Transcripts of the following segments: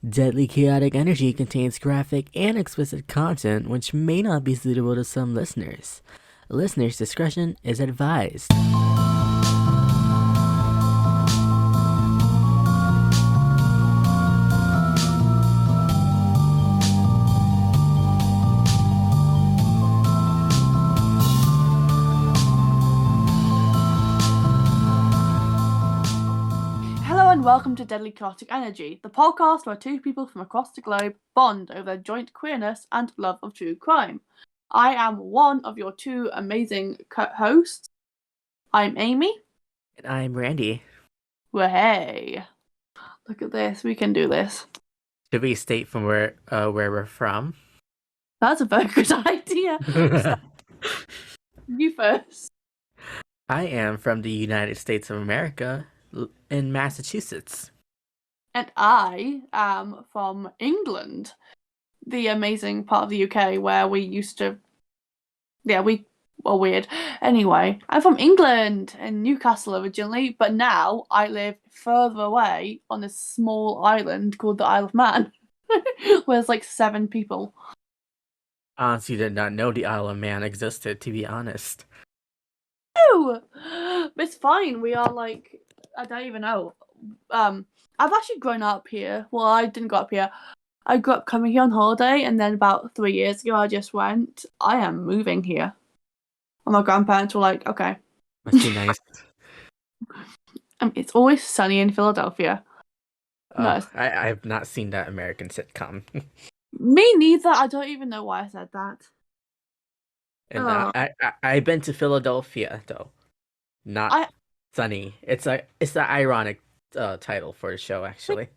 Deadly Chaotic Energy contains graphic and explicit content which may not be suitable to some listeners. Listeners' discretion is advised. Hello and welcome to Deadly Chaotic Energy, the podcast where two people from across the globe bond over their joint queerness and love of true crime. I am one of your two amazing hosts. I'm Amy. And I'm Randy. Well, hey, look at this. We can do this. Should we state from where we're from? That's a very good idea. You first. I am from the United States of America in Massachusetts. And I am from England, the amazing part of the UK where we used to... Yeah, we are weird. Anyway, I'm from England in Newcastle originally, but now I live further away on a small island called the Isle of Man, where there's like 7 people. Honestly, did not know the Isle of Man existed, to be honest. Ew! It's fine. We are like... I don't even know. I've actually grown up here. Well, I didn't grow up here. I grew up coming here on holiday, and then about 3 years ago, I just went, I am moving here. And my grandparents were like, okay. Must be nice. It's always sunny in Philadelphia. Oh, No, I've not seen that American sitcom. me neither. I don't even know why I said that. And I've been to Philadelphia though, not sunny. It's the ironic title for the show, actually.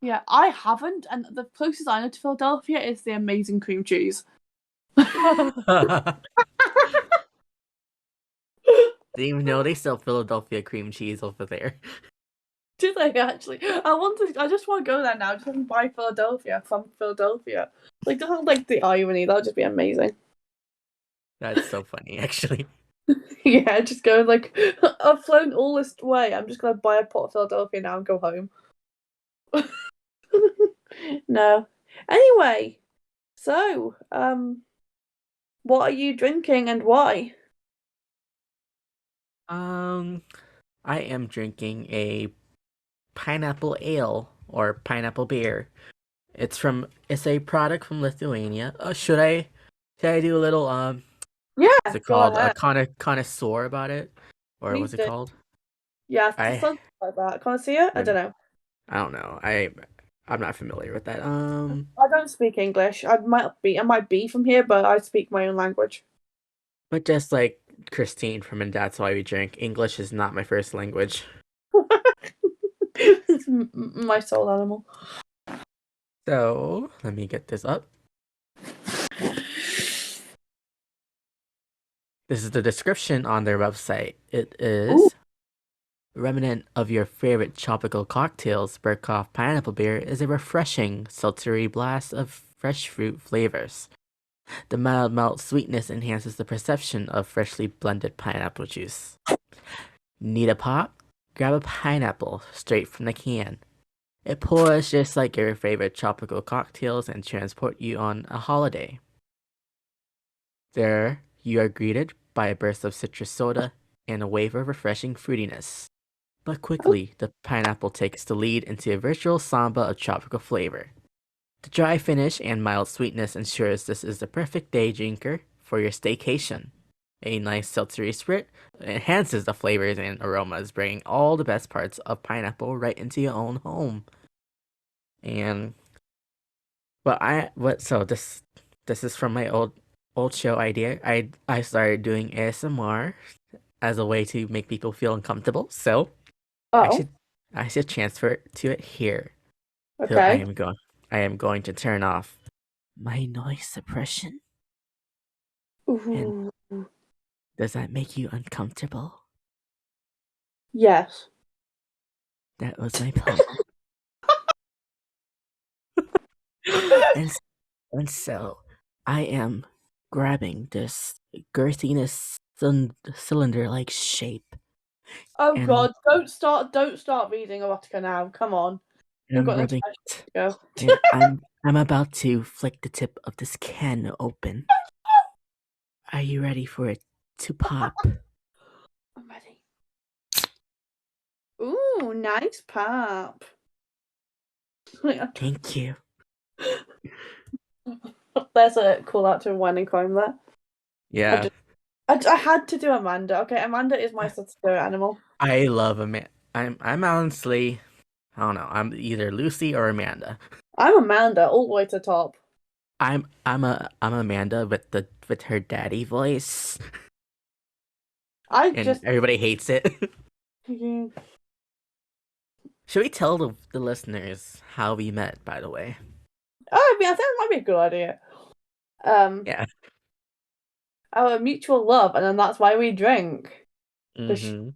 Yeah, I haven't, and the closest I know to Philadelphia is the amazing cream cheese. Didn't even know they sell Philadelphia cream cheese over there. Do they actually? I just want to go there now. Just want to buy Philadelphia from Philadelphia. Like, just like the irony. That would just be amazing. That's so funny, actually. Yeah, just go like, I've flown all this way. I'm just gonna buy a pot of Philadelphia now and go home. No. Anyway, so what are you drinking and why? I am drinking a pineapple ale or pineapple beer. It's a product from Lithuania. Should I do a little Yeah, what's it go called? ahead. Connoisseur about it? Or what's it called? Yeah, I something like that. Can I see it? I don't know. I don't know. I'm not familiar with that. I don't speak English. I might be from here, but I speak my own language. But just like Christine from And That's Why We Drink, English is not my first language. It's my soul animal. So let me get this up. This is the description on their website. It is Ooh. remnant of your favorite tropical cocktails. Burgkopf pineapple beer is a refreshing, sultry blast of fresh fruit flavors. The mild malt sweetness enhances the perception of freshly blended pineapple juice. Need a pop? Grab a pineapple straight from the can. It pours just like your favorite tropical cocktails and transport you on a holiday. There, you are greeted by a burst of citrus soda and a wave of refreshing fruitiness. But quickly, the pineapple takes the lead into a virtual samba of tropical flavor. The dry finish and mild sweetness ensures this is the perfect day drinker for your staycation. A nice sultry sprit enhances the flavors and aromas, bringing all the best parts of pineapple right into your own home. And so this is from my old show idea. I started doing ASMR as a way to make people feel uncomfortable. So I should transfer to it here. So Okay. I am going to turn off my noise suppression. And Ooh. does that make you uncomfortable? Yes. That was my plan. and so I am grabbing this girthiness cylinder-like shape. Oh And God! Don't start reading erotica now. Come on. We've I'm got no rubbing time it, to go. and I'm about to flick the tip of this can open. Are you ready for it to pop? I'm ready. Ooh, nice pop. Thank you. There's a call out to Wine and Crime there. Yeah, I had to do Amanda. Okay, Amanda is my spirit animal. I love Amanda. I'm honestly, I don't know. I'm either Lucy or Amanda. I'm Amanda all the way to the top. I'm Amanda with her daddy voice, I and just everybody hates it. oh, Should we tell the listeners how we met? By the way, I mean, I think that might be a good idea. yeah. Our mutual love, and then that's why we drink. Mm-hmm.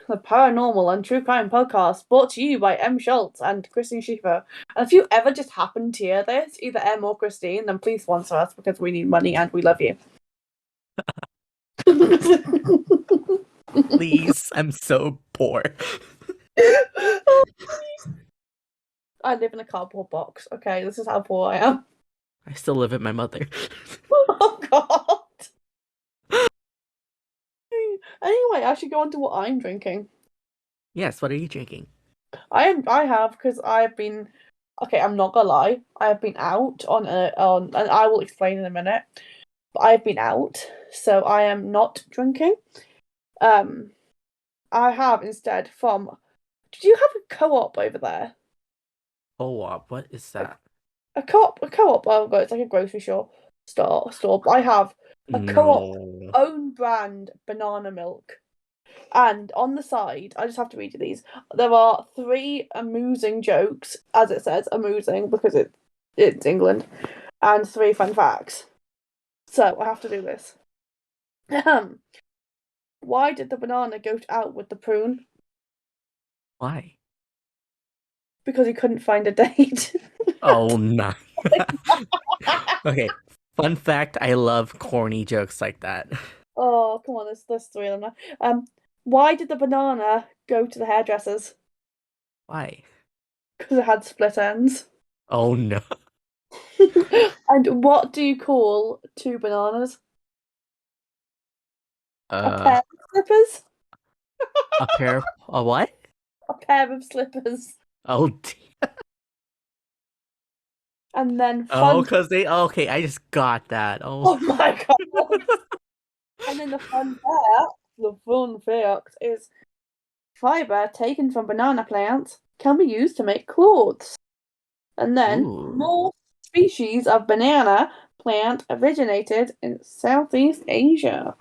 The Paranormal and True Crime Podcast, brought to you by M. Schultz and Christine Schiffer. And if you ever just happen to hear this, either M or Christine, then please sponsor us because we need money and we love you. Please, I'm so poor. I live in a cardboard box. Okay, this is how poor I am. I still live with my mother. Oh God. Anyway, I should go on to what I'm drinking. Yes, what are you drinking? I have because I've been okay. I'm not gonna lie. I have been out on, and I will explain in a minute. But I've been out, so I am not drinking. Um, I have instead from. Did you have a co-op over there? Co-op, what is that? A co-op. Oh god, it's like a grocery store. But I have a co-op No. own brand banana milk. And on the side, I just have to read you these. There are 3 amusing jokes, as it says, amusing because it's England, and 3 fun facts. So I have to do this. Why did the banana go out with the prune? Why? Because he couldn't find a date. Oh no. Okay. Fun fact, I love corny jokes like that. Oh, come on, there's 3 of them now. Why did the banana go to the hairdressers? Why? Because it had split ends. Oh no. And what do you call 2 bananas? A pair Uh, of slippers? a pair of a what? A pair of slippers. Oh, And then oh, fun. because they. Okay, I just got that. Oh, Oh my god! And then the fun fact is fiber taken from banana plants can be used to make clothes. And then ooh, more species of banana plant originated in Southeast Asia.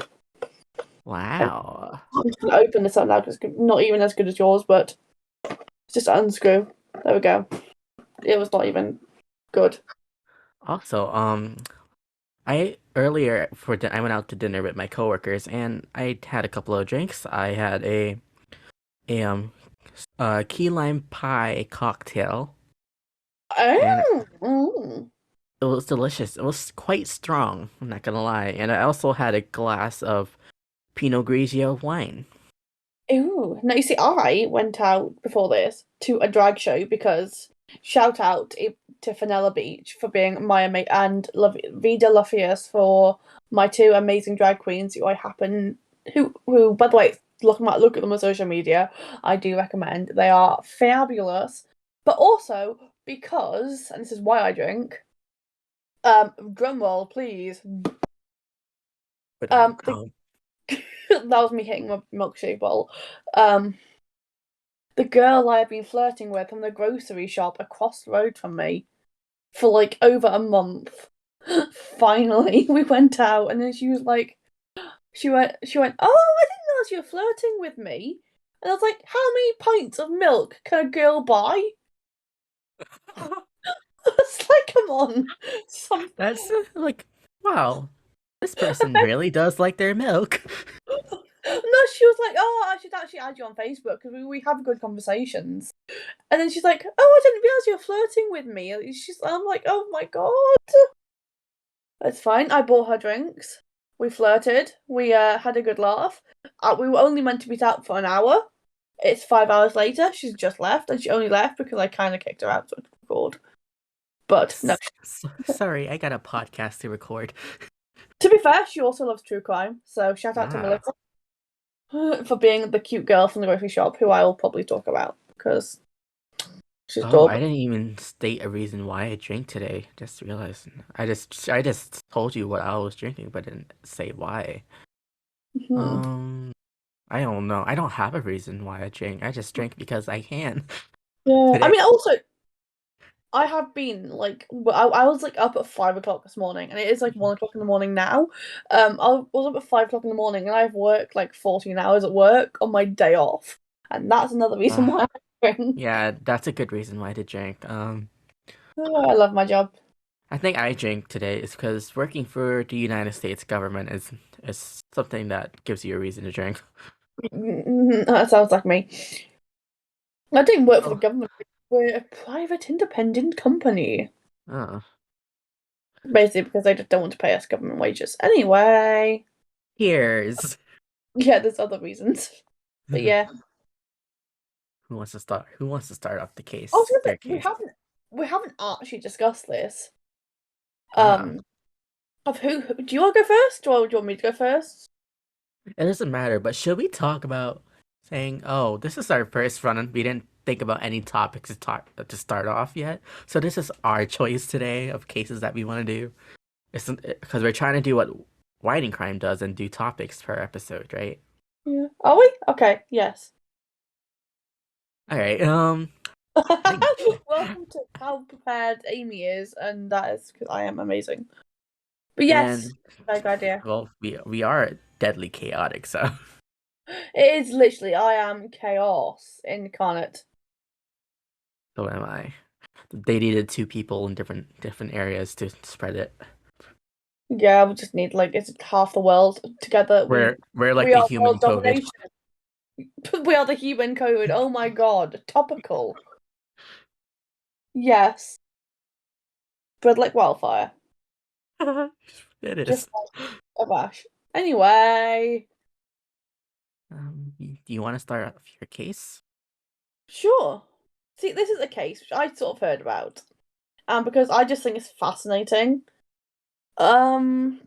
wow. I'm just gonna open this up now because it's not even as good as yours, but just unscrew. There we go. It was not even good. Also, I I went out to dinner with my coworkers and I had a couple of drinks. I had a key lime pie cocktail and Oh, it was delicious. It was quite strong, I'm not gonna lie. And I also had a glass of Pinot Grigio wine. ooh. No, you see, I went out before this to a drag show because shout out to Fenella Beach for being my mate and Vida Lufius for my 2 amazing drag queens who I happen who by the way look at them on social media. I do recommend. They are fabulous, but also because and this is why I drink. Drum roll, please. But The, that was me hitting my milkshake bowl. Um, the girl I have been flirting with from the grocery shop across the road from me for like over a month. Finally, we went out, and then she was like, she went, oh, I didn't realize you were flirting with me. And I was like, how many pints of milk can a girl buy? It's like, come on, some. that's like wow. This person really does like their milk. No, she was like, oh, I should actually add you on Facebook because we have good conversations. And then she's like, oh, I didn't realize you were flirting with me. I'm like, oh my god. That's fine. I bought her drinks. We flirted. We had a good laugh. We were only meant to meet out for an hour. It's 5 hours later. She's just left, and she only left because I kind of kicked her out to record. But no, Sorry, I got a podcast to record. to be fair, she also loves true crime. So shout out to Ah. Melissa for being the cute girl from the grocery shop, who I will probably talk about because she's Oh, I adorable. didn't even state a reason why I drank today. Just realized. I just told you what I was drinking, but didn't say why. Mhm. Um, I don't know. I don't have a reason why I drink. I just drink because I can Yeah, I today. mean, also I have been like I was like up at 5 o'clock this morning, and it is like 1 o'clock in the morning now. I was up at 5 o'clock in the morning, and I've worked like 14 hours at work on my day off, and that's another reason Uh, why I drink. yeah, that's a good reason why to drink. Oh, I love my job. I think I drink today is because working for the United States government is something that gives you a reason to drink. That sounds like me. I didn't work for the Oh. government. We're a private, independent company. Oh. Basically, because they just don't want to pay us government wages. Anyway, Here's yeah, there's other reasons. But who yeah, wants to start? Who wants to start off the I was case? gonna say Their case. we haven't actually discussed this. Ah. Um, of do you want to go first, or do you want me to go first? It doesn't matter, but should we talk about saying, "Oh, this is our first run, and we didn't think about any topics to start off yet. So this is our choice today of cases that we want to do. It's because we're trying to do what Writing Crime does and do topics per episode, right? Yeah. Are we? Okay. Yes. All right. I think, Welcome to how prepared Amy is, and that is because I am amazing. But yes, and very good idea. well, we are deadly chaotic, so It is literally I am chaos incarnate. so am I. They needed two people in different areas to spread it. Yeah, we just need like it's half the world together. We're like We the are human world COVID. domination. We are the human code. Oh my god, topical. Yes, spread like wildfire. It Just is. like a bash. Anyway, Do you want to start off your case? sure. See, this is a case which I sort of heard about, and because I just think it's fascinating. Um,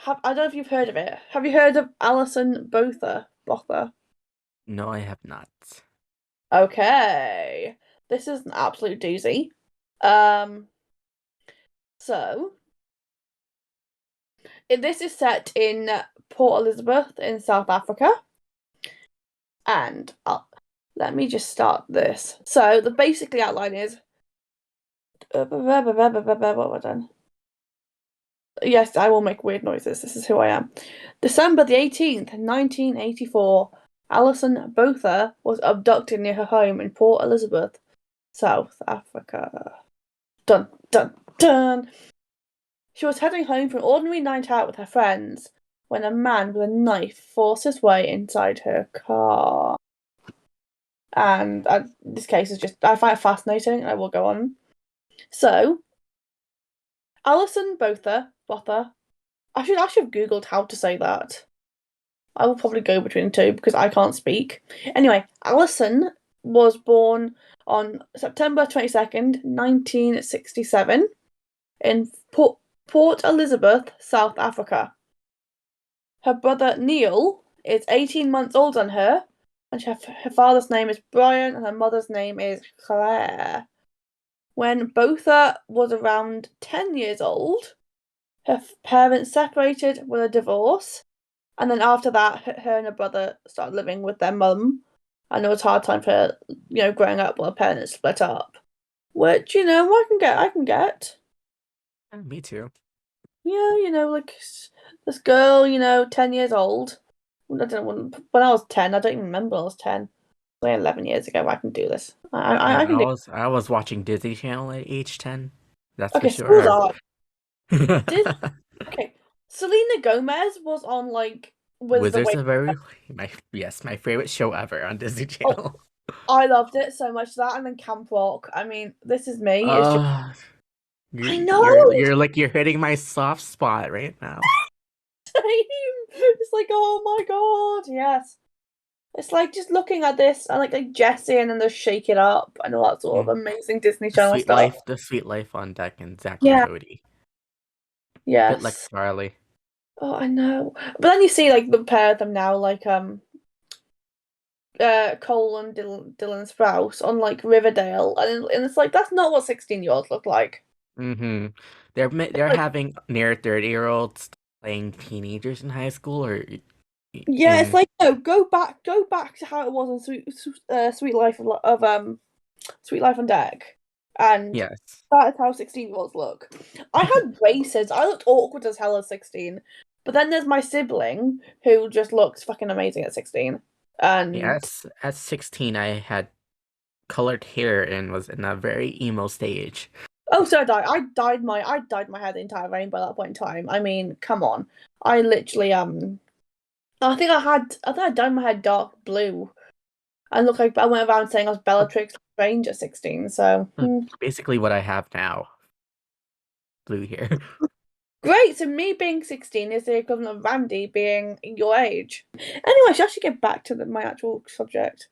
I don't know if you've heard of it. Have you heard of Alison Botha? No, I have not. Okay, this is an absolute doozy. Um, so this is set in Port Elizabeth in South Africa, and let me just start this. So the basically outline is what have I done? Yes, I will make weird noises. This is who I am. December the 18th, 1984. Alison Botha was abducted near her home in Port Elizabeth, South Africa. Dun dun dun. She was heading home from an ordinary night out with her friends when a man with a knife forced his way inside her car. And this case is just, I find it fascinating, and I will go on. So, Alison Botha, I should have Googled how to say that. I will probably go between the two because I can't speak. Anyway, Alison was born on September 22nd, 1967, in Port Elizabeth, South Africa. Her brother Neil is 18 months older than her, and her father's name is Brian and her mother's name is Claire. When Botha was around 10 years old, her parents separated with a divorce, and then after that, her and her brother started living with their mum, and it was a hard time for her, growing up while her parents split up. Which, I can get. Me too. Yeah, like this girl, 10 years old. I don't know when I was 10, I don't even remember when I was 10. Like 11 years ago, I can do this. I can do. I was watching Disney Channel at age 10. That's for Okay, schools sure. are. Did okay. Selena Gomez was on like was the Wizards way. of Waverly, my favorite show ever on Disney Oh, Channel. I loved it so much that, and then Camp Rock. I mean, this is me. It's just Uh, I know. you're hitting my soft spot right now. Same. It's like, oh my god, yes. It's like just looking at this and like Jessie and then they shake it up and all that sort of Mm. amazing Disney Channel stuff. The sweet life on deck, and Zack and Yeah, Cody. Bit like yes. Charlie. Oh, I know. But then you see like the pair of them now, like Cole and Dylan Sprouse on like Riverdale, and it's like that's not what 16-year-olds look like. Mm-hmm. They're Like, having near 30-year-olds playing teenagers in high school or yeah, it's in like no, go back to how it was in Sweet Life of Sweet Life on Deck, and yes. that is how 16-year-olds look. I had braces. I looked awkward as hell at 16, but then there's my sibling who just looks fucking amazing at 16, and Yes, at 16 I had colored hair and was in a very emo stage. oh, so did I. I dyed my hair the entire rainbow at that point in time. I mean, come on. I literally I think I dyed my hair dark blue and looked like I went around saying I was Bellatrix Strange at 16. So Basically what I have now. Blue hair. great. So me being 16 is the equivalent of Randy being your age. Anyway, I should actually get back to my actual subject.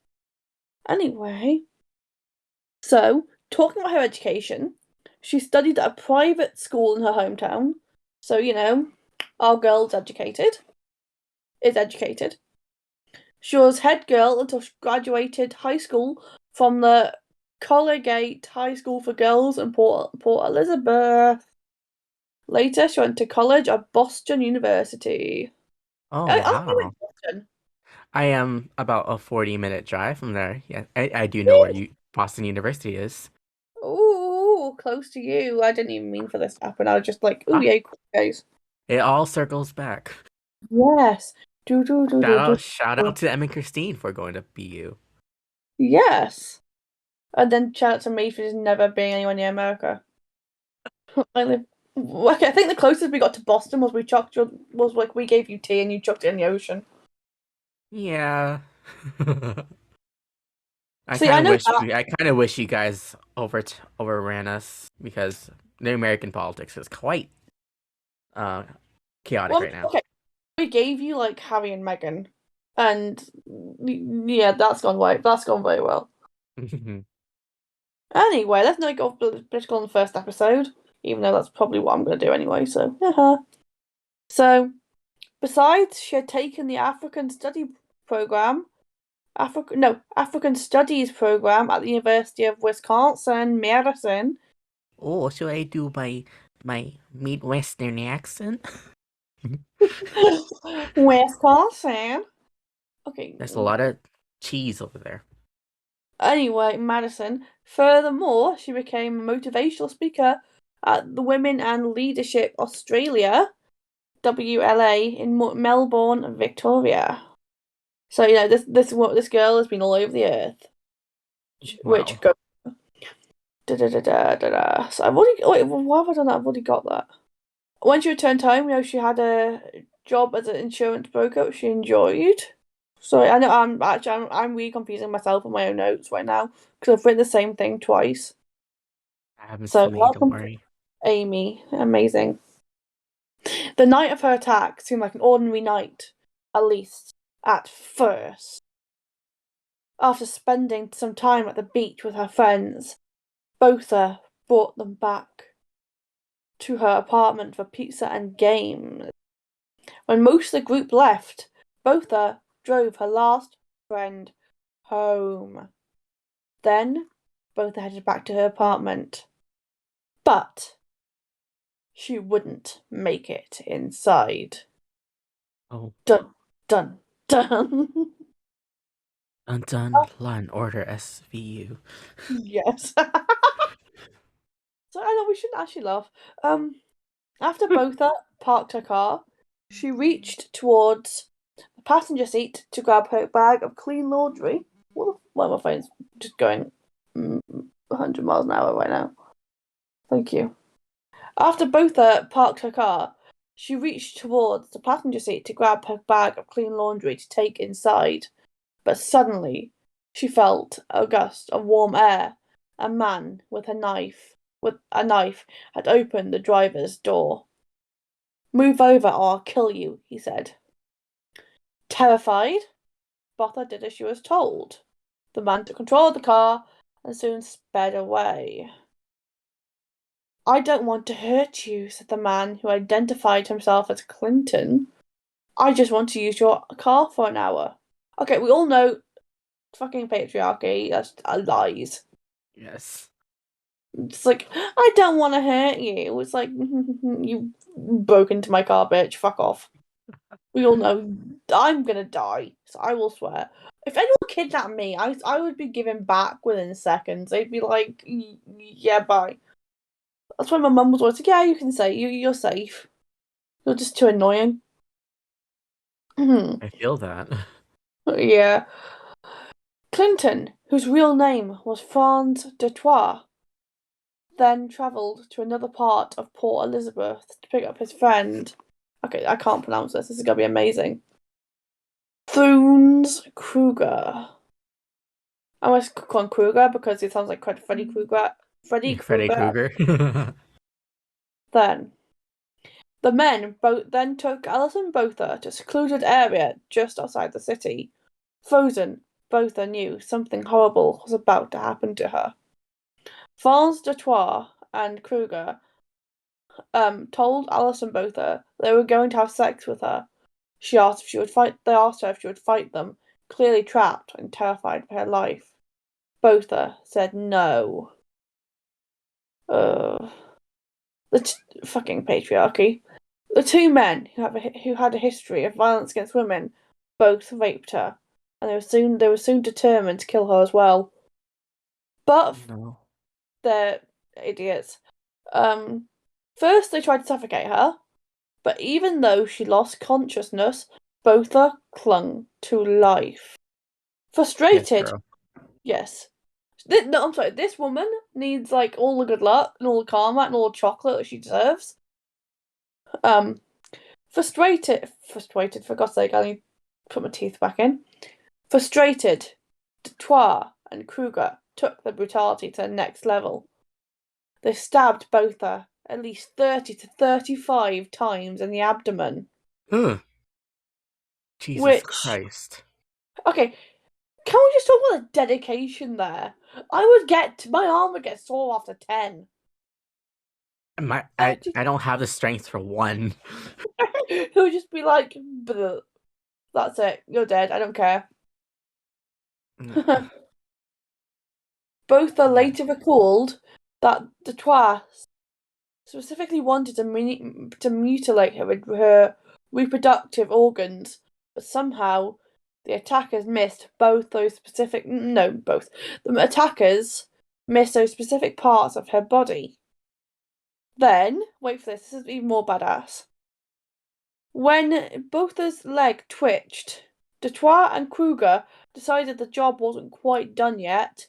Anyway, so talking about her education, she studied at a private school in her hometown. So our girl's educated. Is educated. She was head girl until she graduated high school from the Collegiate High School for Girls in Port Elizabeth. Later, she went to college at Boston University. Oh I live wow. in Boston. I am about a 40-minute drive from there. Yeah, I do know where Really? you Boston University is. Ooh, close to you. I didn't even mean for this to happen. I was just like, ooh, Ah, yay, guys. it all circles back. Yes. Do do do do do. Shout Do. out to Em and Christine for going to BU. Yes. And then shout out to me for just never being anywhere near America. I live. Okay, I think the closest we got to Boston was was like we gave you tea and you chucked it in the ocean. Yeah. See, I know that. I kind of wish you guys overran us because the American politics is quite uh chaotic Well, right now. okay, we gave you like Harry and Meghan, and yeah, that's gone very well. Anyway, let's not go political in the first episode, even though that's probably what I'm going to do anyway. So, so besides, she had taken the program, African Studies program at the University of Wisconsin, Madison. Oh, should I do my Midwestern accent? Wisconsin. Okay. There's a lot of cheese over there. Anyway, Madison. Furthermore, she became a motivational speaker at the Women and Leadership Australia (WLA) in Melbourne, Victoria. So this girl has been all over the earth. Which Wow. go da da da da da da. So I've already wait. Why have I done that? I've already got that. When she returned home, she had a job as an insurance broker, which she enjoyed. Sorry, I know I'm really confusing myself on my own notes right now because I've written the same thing twice. That happens So to me, don't welcome, worry. Amy. Amazing. The night of her attack seemed like an ordinary night, at least at first. After spending some time at the beach with her friends, Botha brought them back to her apartment for pizza and games. When most of the group left, Botha drove her last friend home. Then Botha headed back to her apartment. But she wouldn't make it inside. Oh, Dun dun dun. undone Law and Order SVU. Yes. So I know we shouldn't actually laugh. After Botha parked her car, she reached towards the passenger seat to grab her bag of clean laundry. Well, my phone's just going 100 miles an hour right now. Thank you. After Botha parked her car, she reached towards the passenger seat to grab her bag of clean laundry to take inside. But suddenly, she felt a gust of warm air. A man with a knife had opened the driver's door. "Move over or I'll kill you," he said. Terrified, Botha did as she was told. The man took control of the car and soon sped away. I don't want to hurt you, said the man, who identified himself as Clinton. I just want to use your car for an hour. Okay, we all know fucking patriarchy, that's lies. Yes. It's like, I don't want to hurt you. It's like, you broke into my car, bitch, fuck off. We all know I'm gonna die, so I will swear. If anyone kidnapped me, I would be given back within seconds. They'd be like, yeah, bye. That's why my mum was always like, yeah, you can say, you're safe. You're just too annoying. I feel that. Yeah. Clinton, whose real name was Franz de Troyes, then travelled to another part of Port Elizabeth to pick up his friend. Okay, I can't pronounce this. This is gonna be amazing. Thunes Kruger. I always call him Kruger because it sounds like Freddy Krueger. Freddy Freddy Krueger. Krueger. Then the men then took Alison Botha to a secluded area just outside the city. Frozen, Botha knew something horrible was about to happen to her. Franz de Troyes and Kruger told Alison Botha they were going to have sex with her. They asked her if she would fight them, clearly trapped and terrified for her life. Botha said no. Fucking patriarchy. The two men who had a history of violence against women both raped her, and they were soon determined to kill her as well. But No. they're idiots. First they tried to suffocate her, but even though she lost consciousness, Botha clung to life. Yes, Frustrated, girl. yes. No, I'm sorry. This woman needs like all the good luck and all the karma and all the chocolate that she deserves. Frustrated. For God's sake, I need to put my teeth back in. Frustrated, Detroit and Kruger took the brutality to the next level. They stabbed Botha at least 30 to 35 times in the abdomen. Ugh. Jesus Which, Christ. okay, can we just talk about the dedication there? My arm would get sore after 10. I don't have the strength for one. It would just be like, that's it, you're dead, I don't care. Both are God. later recalled that Detroit specifically wanted to mutilate her reproductive organs, but somehow the attackers missed both those specific. No, both. The attackers missed those specific parts of her body. Then, wait for this is even more badass. When Botha's leg twitched, Detroit and Kruger decided the job wasn't quite done yet.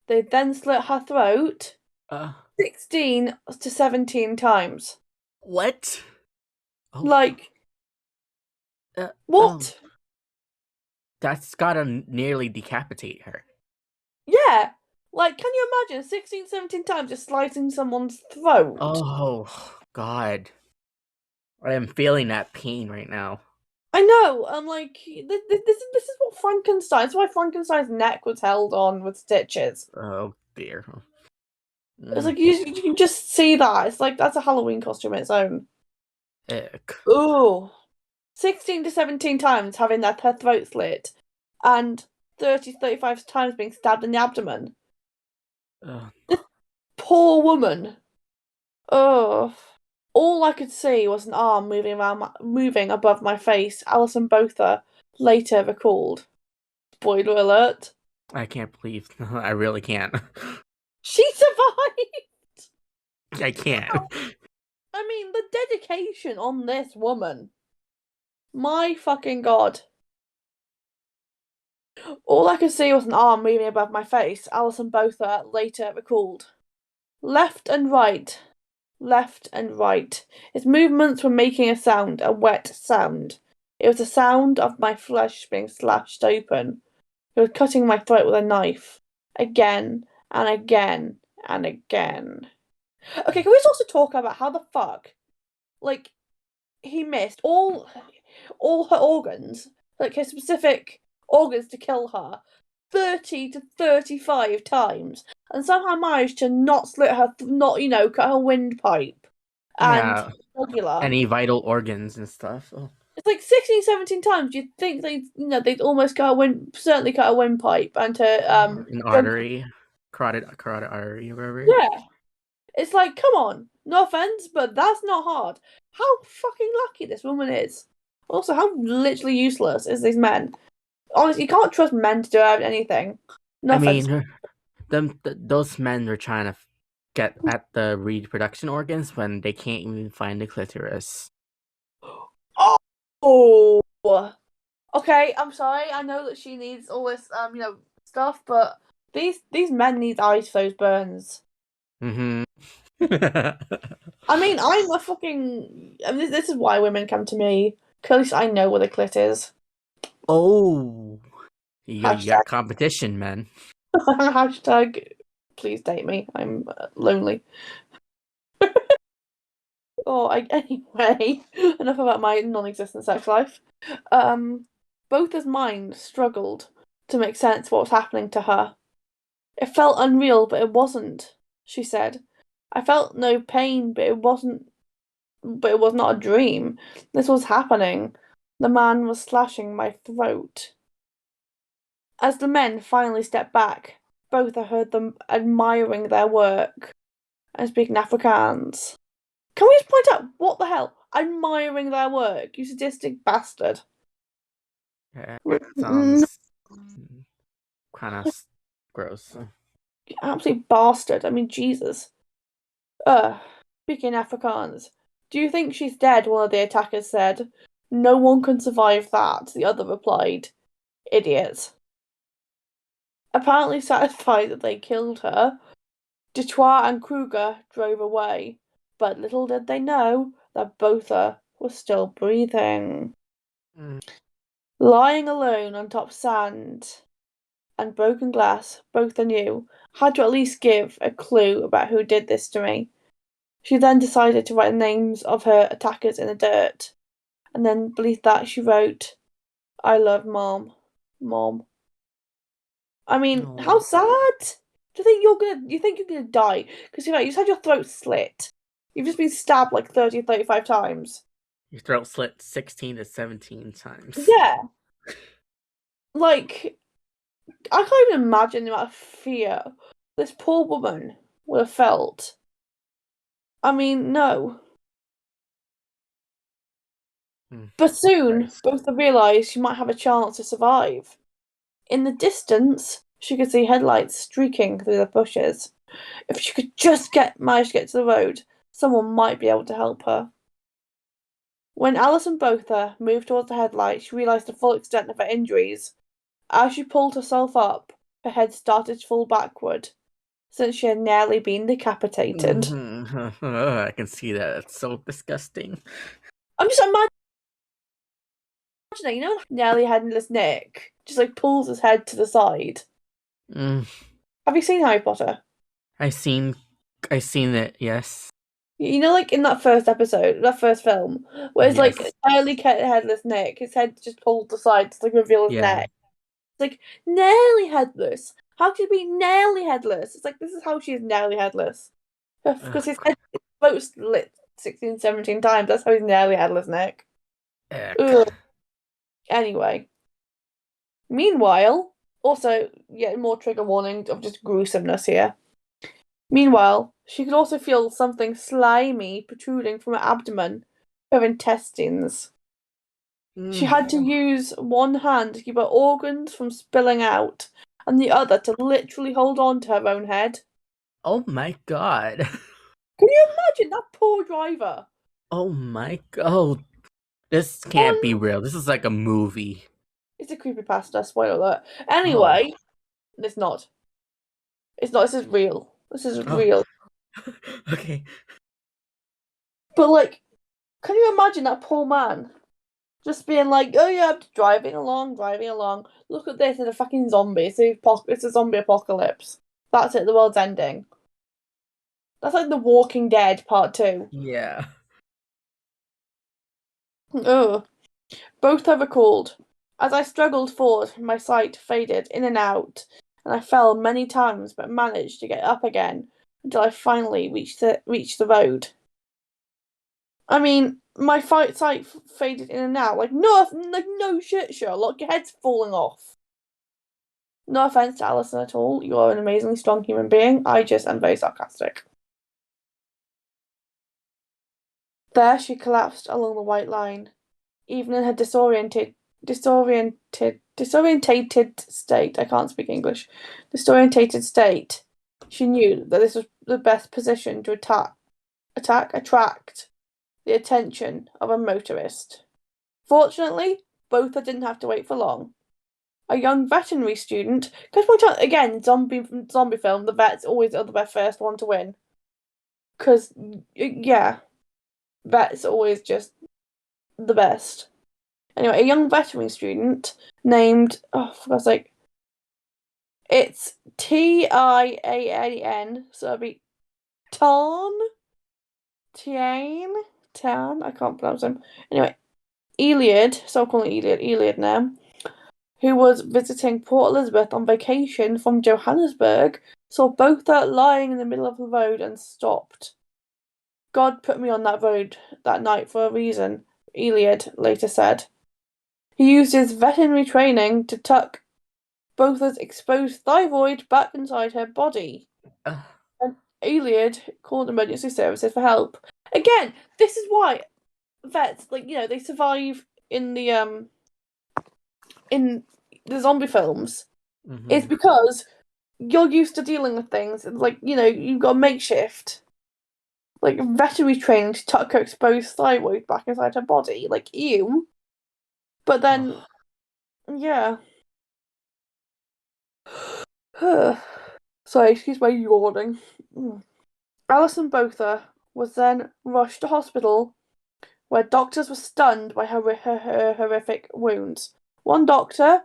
They then slit her throat Uh, 16 to 17 times. what? Oh, Like, uh, what? that's gotta nearly decapitate her. Yeah. Like, can you imagine 16, 17 times just slicing someone's throat? Oh, God. I am feeling that pain right now. I know. I'm like, this is what Frankenstein. That's why Frankenstein's neck was held on with stitches. Oh, dear. It's like you can just see that. It's like that's a Halloween costume in its own. Ick. Ooh. 16 to 17 times having her throat slit, and 30 to 35 times being stabbed in the abdomen. Ugh. Poor woman. Oh. All I could see was an arm moving above my face. Alison Botha later recalled. Spoiler alert. I can't believe. I really can't. She survived! I can't. I mean, the dedication on this woman. My fucking god. All I could see was an arm moving above my face. Alison Botha later recalled. Left and right. Left and right. Its movements were making a sound, a wet sound. It was the sound of my flesh being slashed open. It was cutting my throat with a knife. Again and again and again. Okay, can we also talk about how the fuck, like, he missed all her organs, like his specific organs to kill her 30 to 35 times and somehow managed to not slit her, cut her windpipe and Yeah, jugular. any vital organs and stuff. Oh. It's like 16, 17 times. You'd think they'd almost certainly cut her windpipe and her An junk. artery, carotid artery, or whatever. Yeah, it's like, come on, no offense, but that's not hard. How fucking lucky this woman is. Also, how literally useless is these men? Honestly, you can't trust men to do anything. No I offense. mean, those men were trying to get at the reproduction organs when they can't even find the clitoris. Oh, okay. I'm sorry. I know that she needs all this, stuff, but these men need ice for those burns. Mm-hmm. I mean, I'm a fucking. I mean, this is why women come to me. 'Cause at least I know what a clit is. Oh, you Hashtag. got competition, man. Hashtag. Please date me. I'm lonely. Anyway, enough about my non-existent sex life. Botha's mind struggled to make sense of what was happening to her. It felt unreal, but it wasn't, she said. I felt no pain, but it was not a dream. This was happening. The man was slashing my throat. As the men finally stepped back, Botha heard them admiring their work and speaking Afrikaans. Can we just point out what the hell? Admiring their work, you sadistic bastard. Yeah, sounds kind of gross. You absolute bastard. I mean, Jesus. Speaking Afrikaans. Do you think she's dead? One of the attackers said. No one can survive that, the other replied. Idiots. Apparently satisfied that they killed her, Detroit and Kruger drove away, but little did they know that Botha was still breathing. Mm. Lying alone on top sand and broken glass, Botha knew, had to at least give a clue about who did this to me. She then decided to write the names of her attackers in the dirt, and then beneath that she wrote, I love Mom. Mom. I mean, how No. sad? Do you think you're gonna die? Because you just had your throat slit. You've just been stabbed like 30, 35 times. Your throat slit 16 to 17 times. Yeah. Like, I can't even imagine the amount of fear this poor woman would have felt. I mean, no. But soon, Christ. Botha realised she might have a chance to survive. In the distance, she could see headlights streaking through the bushes. If she could just manage to get to the road, someone might be able to help her. When Alison Botha moved towards the headlights, she realised the full extent of her injuries. As she pulled herself up, her head started to fall backward, since she had nearly been decapitated. Mm-hmm. I can see that. It's so disgusting. I'm just imagining, Nearly Headless Nick just like pulls his head to the side. Mm. Have you seen Harry Potter? I seen it. Yes. Like in that first episode, that first film, where it's Yes. like Nearly Headless Nick, his head just pulled to the side to like reveal his Yeah. neck. It's like nearly headless. How could he be nearly headless? It's like this is how she is nearly headless. Because his head floats lit 16, 17 times. That's how he's nearly headless, Nick. Ugh. Anyway. Meanwhile, also, yet more trigger warning of just gruesomeness here. Meanwhile, she could also feel something slimy protruding from her abdomen, her intestines. She had to use one hand to keep her organs from spilling out, and the other to literally hold on to her own head. Oh my god. Can you imagine that poor driver? Oh my god. This can't be real. This is like a movie. It's a creepypasta, spoiler alert. Anyway, it's not. It's not. This is real. This is real. Okay. But like, can you imagine that poor man just being like, "Oh yeah, I'm just driving along, driving along. Look at this, it's a fucking zombie. It's a zombie apocalypse. That's it. The world's ending." That's like The Walking Dead Part 2. Yeah. Ugh. Both are recalled. As I struggled forward, my sight faded in and out, and I fell many times but managed to get up again until I finally reached the road. I mean, my sight faded in and out. No shit, Sherlock. Your head's falling off. No offense to Alison at all. You are an amazingly strong human being. I just am very sarcastic. There she collapsed along the white line. Even in her disorientated state, I can't speak English, disorientated state, she knew that this was the best position to attract the attention of a motorist. Fortunately, both didn't have to wait for long. A young veterinary student, because again, zombie film, the vet's always the first one to win. Because, yeah, vet's always just the best. Anyway, a young veterinary student named, for God's sake, it's Tian, so it'll be Tan, I can't pronounce him. Anyway, Eliad, so I'm calling Eliad now, who was visiting Port Elizabeth on vacation from Johannesburg, saw Botha lying in the middle of the road and stopped. God put me on that road that night for a reason, Eliad later said. He used his veterinary training to tuck Botha's exposed thyroid back inside her body. And Eliad called emergency services for help. Again, this is why vets, they survive in the zombie films. Mm-hmm. It's because you're used to dealing with things. You've got makeshift. Veterinary training to tuck her exposed thyroid back inside her body. Ew. But then, yeah. Sorry, excuse my yawning. Alison Botha was then rushed to hospital where doctors were stunned by her horrific wounds. One doctor,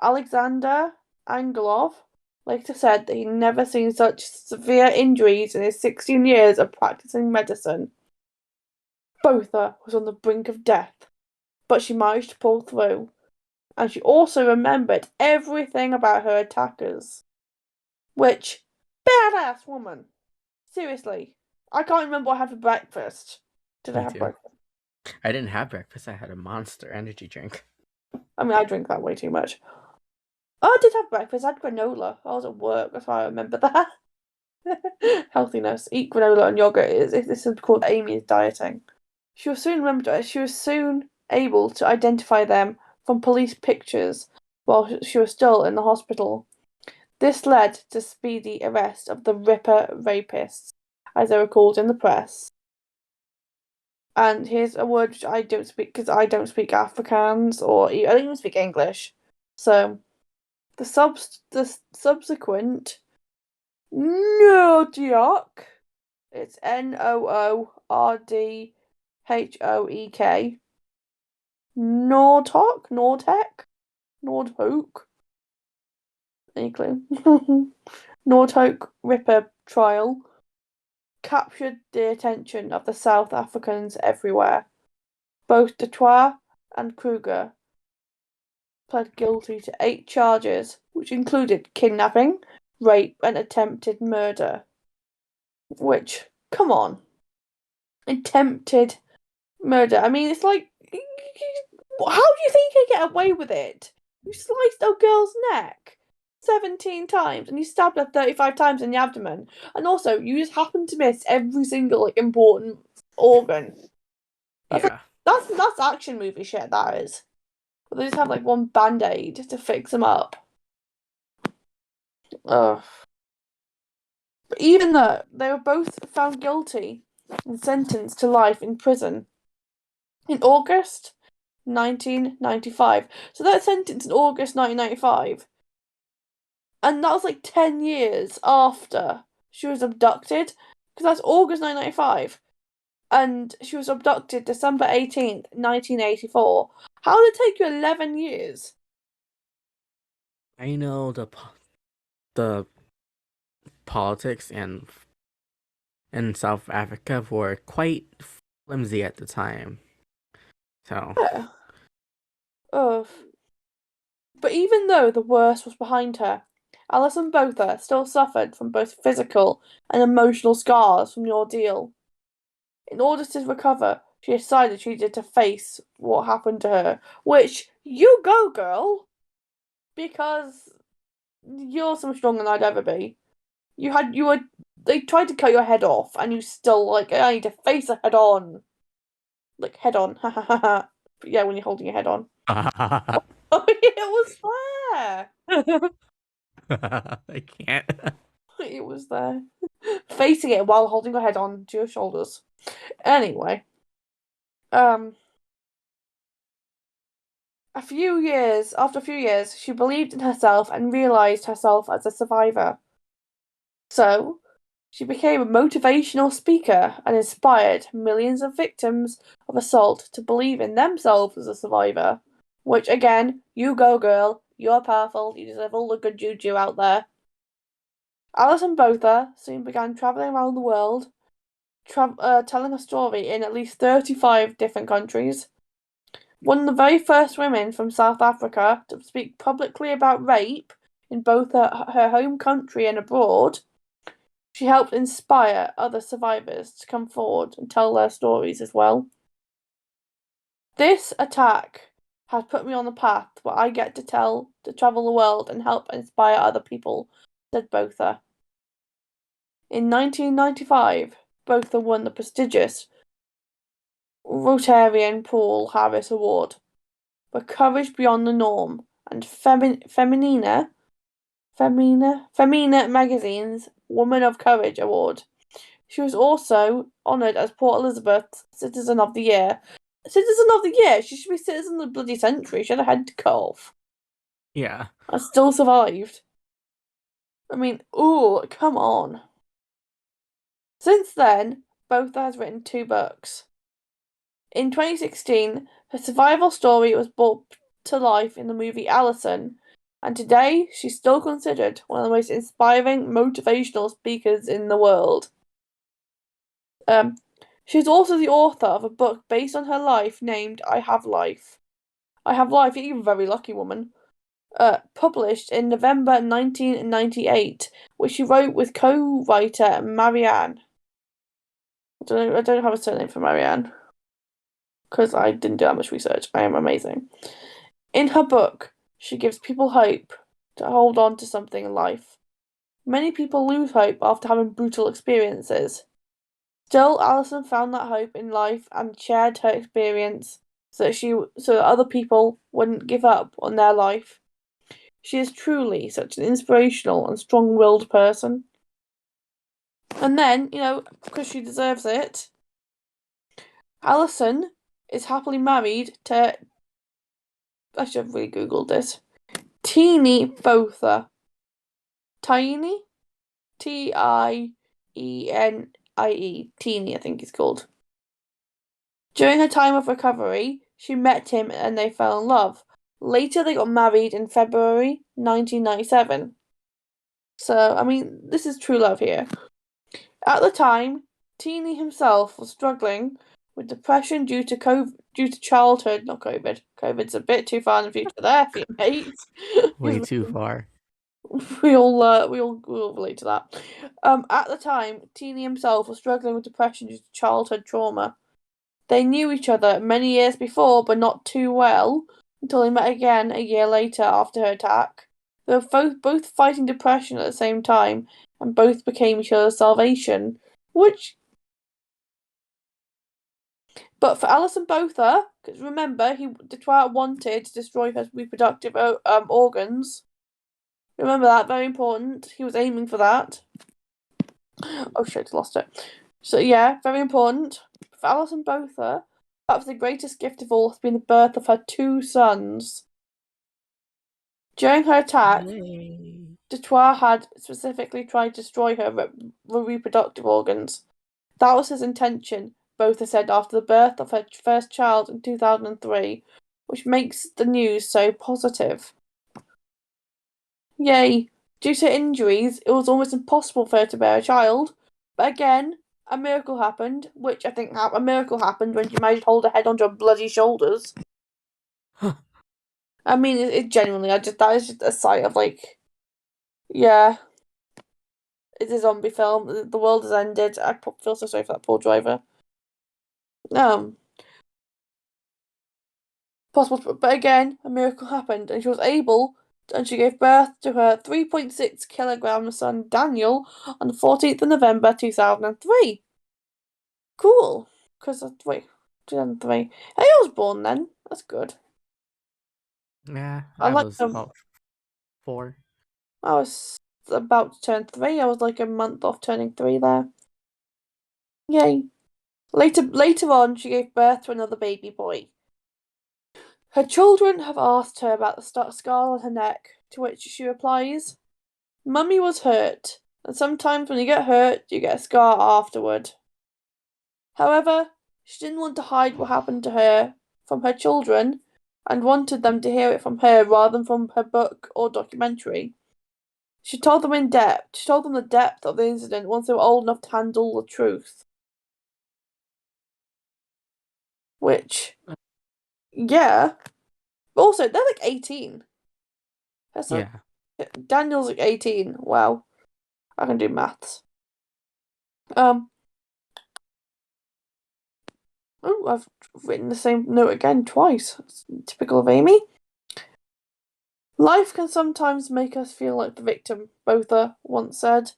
Alexander Angelov, later said that he'd never seen such severe injuries in his 16 years of practicing medicine. Botha was on the brink of death, but she managed to pull through, and she also remembered everything about her attackers. Which, badass woman. Seriously. I can't remember what I had for breakfast. Did I Me have too. breakfast? I didn't have breakfast. I had a Monster energy drink. I mean, I drink that way too much. Oh, I did have breakfast. I had granola. I was at work. That's why I remember that. Healthiness. Eat granola and yogurt. This is called Amy's dieting. She was soon able to identify them from police pictures while she was still in the hospital. This led to speedy arrest of the Ripper rapists, as they were called in the press. And here's a word which I don't speak because I don't speak Afrikaans I don't even speak English. So the subsequent Noordhoek, it's Noordhoek, Nordhoek. Any clue? Nordhoek Ripper trial captured the attention of the South Africans everywhere. Both Detroit and Kruger pled guilty to 8 charges, which included kidnapping, rape, and attempted murder. Which, come on. Attempted murder. I mean, it's like, how do you think you can get away with it? You sliced a girl's neck 17 times and you stabbed her 35 times in the abdomen. And also, you just happen to miss every single important organ. That's action movie shit, that is. But they just have one band-aid to fix them up. Ugh. But even though they were both found guilty and sentenced to life in prison in August 1995. So that sentence in August 1995. And that was 10 years after she was abducted. Because that's August 1995. And she was abducted December 18th, 1984. How did it take you 11 years? I know the politics in South Africa were quite flimsy at the time. So Yeah. Ugh. But even though the worst was behind her, Alison Botha still suffered from both physical and emotional scars from the ordeal. In order to recover, she decided she needed to face what happened to her. Which, you go, girl! Because you're so much stronger than I'd ever be. They tried to cut your head off, and you still, like, I need to face it head on. Like, head on, ha ha ha ha. But yeah, when you're holding your head on. Oh, it was there! I can't. It was there. Facing it while holding your head on to your shoulders. Anyway, um, after a few years, she believed in herself and realized herself as a survivor. So, she became a motivational speaker and inspired millions of victims of assault to believe in themselves as a survivor. Which, again, you go, girl. You're powerful. You deserve all the good juju out there. Alison Botha soon began traveling around the world, telling her story in at least 35 different countries. One of the very first women from South Africa to speak publicly about rape in both her home country and abroad, she helped inspire other survivors to come forward and tell their stories as well. This attack has put me on the path where I get to travel the world and help inspire other people, said Botha. In 1995, Botha won the prestigious Rotarian Paul Harris Award for Courage Beyond the Norm and Femina magazine's Woman of Courage Award. She was also honoured as Port Elizabeth's Citizen of the Year. Citizen of the Year? She should be Citizen of the bloody century. She had her head cut off. Yeah. And still survived. I mean, ooh, come on. Since then, Botha has written 2 books. In 2016, her survival story was brought to life in the movie Alison, and today she's still considered one of the most inspiring motivational speakers in the world. She's also the author of a book based on her life named I Have Life. I Have Life, you're a very lucky woman. Published in November 1998, which she wrote with co-writer Marianne. I don't have a surname for Marianne because I didn't do that much research. I am amazing. In her book, she gives people hope to hold on to something in life. Many people lose hope after having brutal experiences. Still, Alison found that hope in life and shared her experience so that other people wouldn't give up on their life. She is truly such an inspirational and strong-willed person. And then, because she deserves it, Alison is happily married to, I should have really googled this, Teenie Botha. Tiny? Tienie. Teenie, I think he's called. During her time of recovery, she met him and they fell in love. Later, they got married in February 1997. So, I mean, this is true love here. At the time, Teenie himself was struggling with depression due to childhood, not COVID. COVID's a bit too far in the future there for you, mate. Way too far. We all relate to that. At the time, Teenie himself was struggling with depression due to childhood trauma. They knew each other many years before, but not too well, until they met again a year later after her attack. They were both fighting depression at the same time, and both became each other's salvation. But for Alison Botha, because remember, the twat wanted to destroy her reproductive organs. Remember that, very important. He was aiming for that. Oh shit, lost it. So yeah, very important. For Alison Botha, perhaps the greatest gift of all has been the birth of her 2 sons. During her attack, Dutoit had specifically tried to destroy her reproductive organs. That was his intention, Botha said after the birth of her first child in 2003, which makes the news so positive. Yay! Due to injuries, it was almost impossible for her to bear a child. But again, a miracle happened, which I think a miracle happened when she managed to hold her head onto her bloody shoulders. I mean, it genuinely, that is just a sight of like, yeah, it's a zombie film. The world has ended. Feel so sorry for that poor driver. Um, possible, but again, a miracle happened, and she was able, and she gave birth to her 3.6 kilogram son Daniel on the 14th of November 2003. Cool, because wait, 2003. Hey, I was born then. That's good. Yeah, I I like was them. about 4. I was about to turn 3. I was like a month off turning 3 there. Yay. Later on, she gave birth to another baby boy. Her children have asked her about the scar on her neck, to which she replies, Mummy was hurt, and sometimes when you get hurt, you get a scar afterward. However, she didn't want to hide what happened to her from her children and wanted them to hear it from her rather than from her book or documentary. She told them in depth. She told them the depth of the incident once they were old enough to handle the truth. Which, yeah. But also, they're like 18. That's like, Yeah. Daniel's like 18. Wow. I can do maths. Um, oh, I've written the same note again twice. It's typical of Amy. Life can sometimes make us feel like the victim, Botha once said.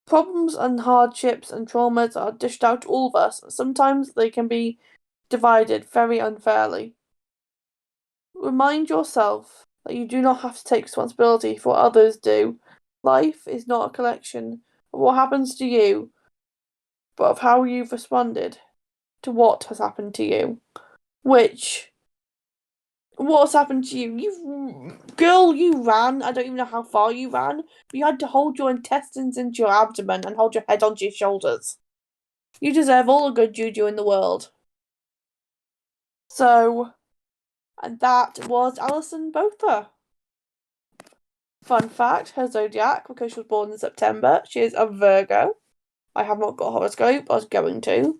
Problems and hardships and traumas are dished out to all of us. Sometimes they can be divided very unfairly. Remind yourself that you do not have to take responsibility for what others do. Life is not a collection of what happens to you, but of how you've responded to what has happened to you. Which, what's happened to you? You ran. I don't even know how far you ran. But you had to hold your intestines into your abdomen and hold your head onto your shoulders. You deserve all the good juju in the world. So, and that was Alison Botha. Fun fact, her zodiac, because she was born in September, she is a Virgo. I have not got a horoscope, I was going to.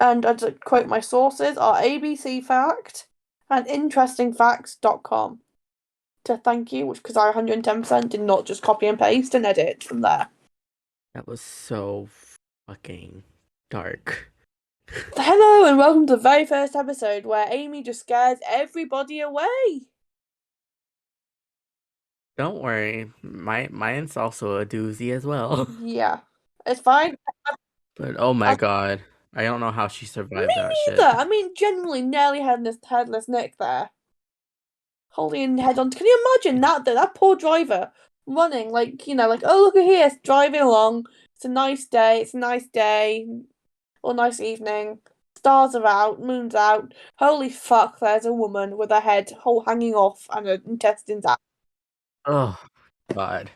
And I'd like, quote my sources are ABC Fact and interestingfacts.com. To thank you, which because I 110% did not just copy and paste and edit from there. That was so fucking dark. Hello and welcome to the very first episode where Amy just scares everybody away. Don't worry, mine's also a doozy as well. Yeah, it's fine. But oh my I, god, I don't know how she me survived that neither. shit. I mean, genuinely, nearly headless Nick there. Holding head on. Can you imagine that poor driver running like like oh look at here, it's driving along. It's a nice day. It's a nice day or nice evening. Stars are out, moon's out. Holy fuck! There's a woman with her head whole hanging off and her intestines out. Oh god.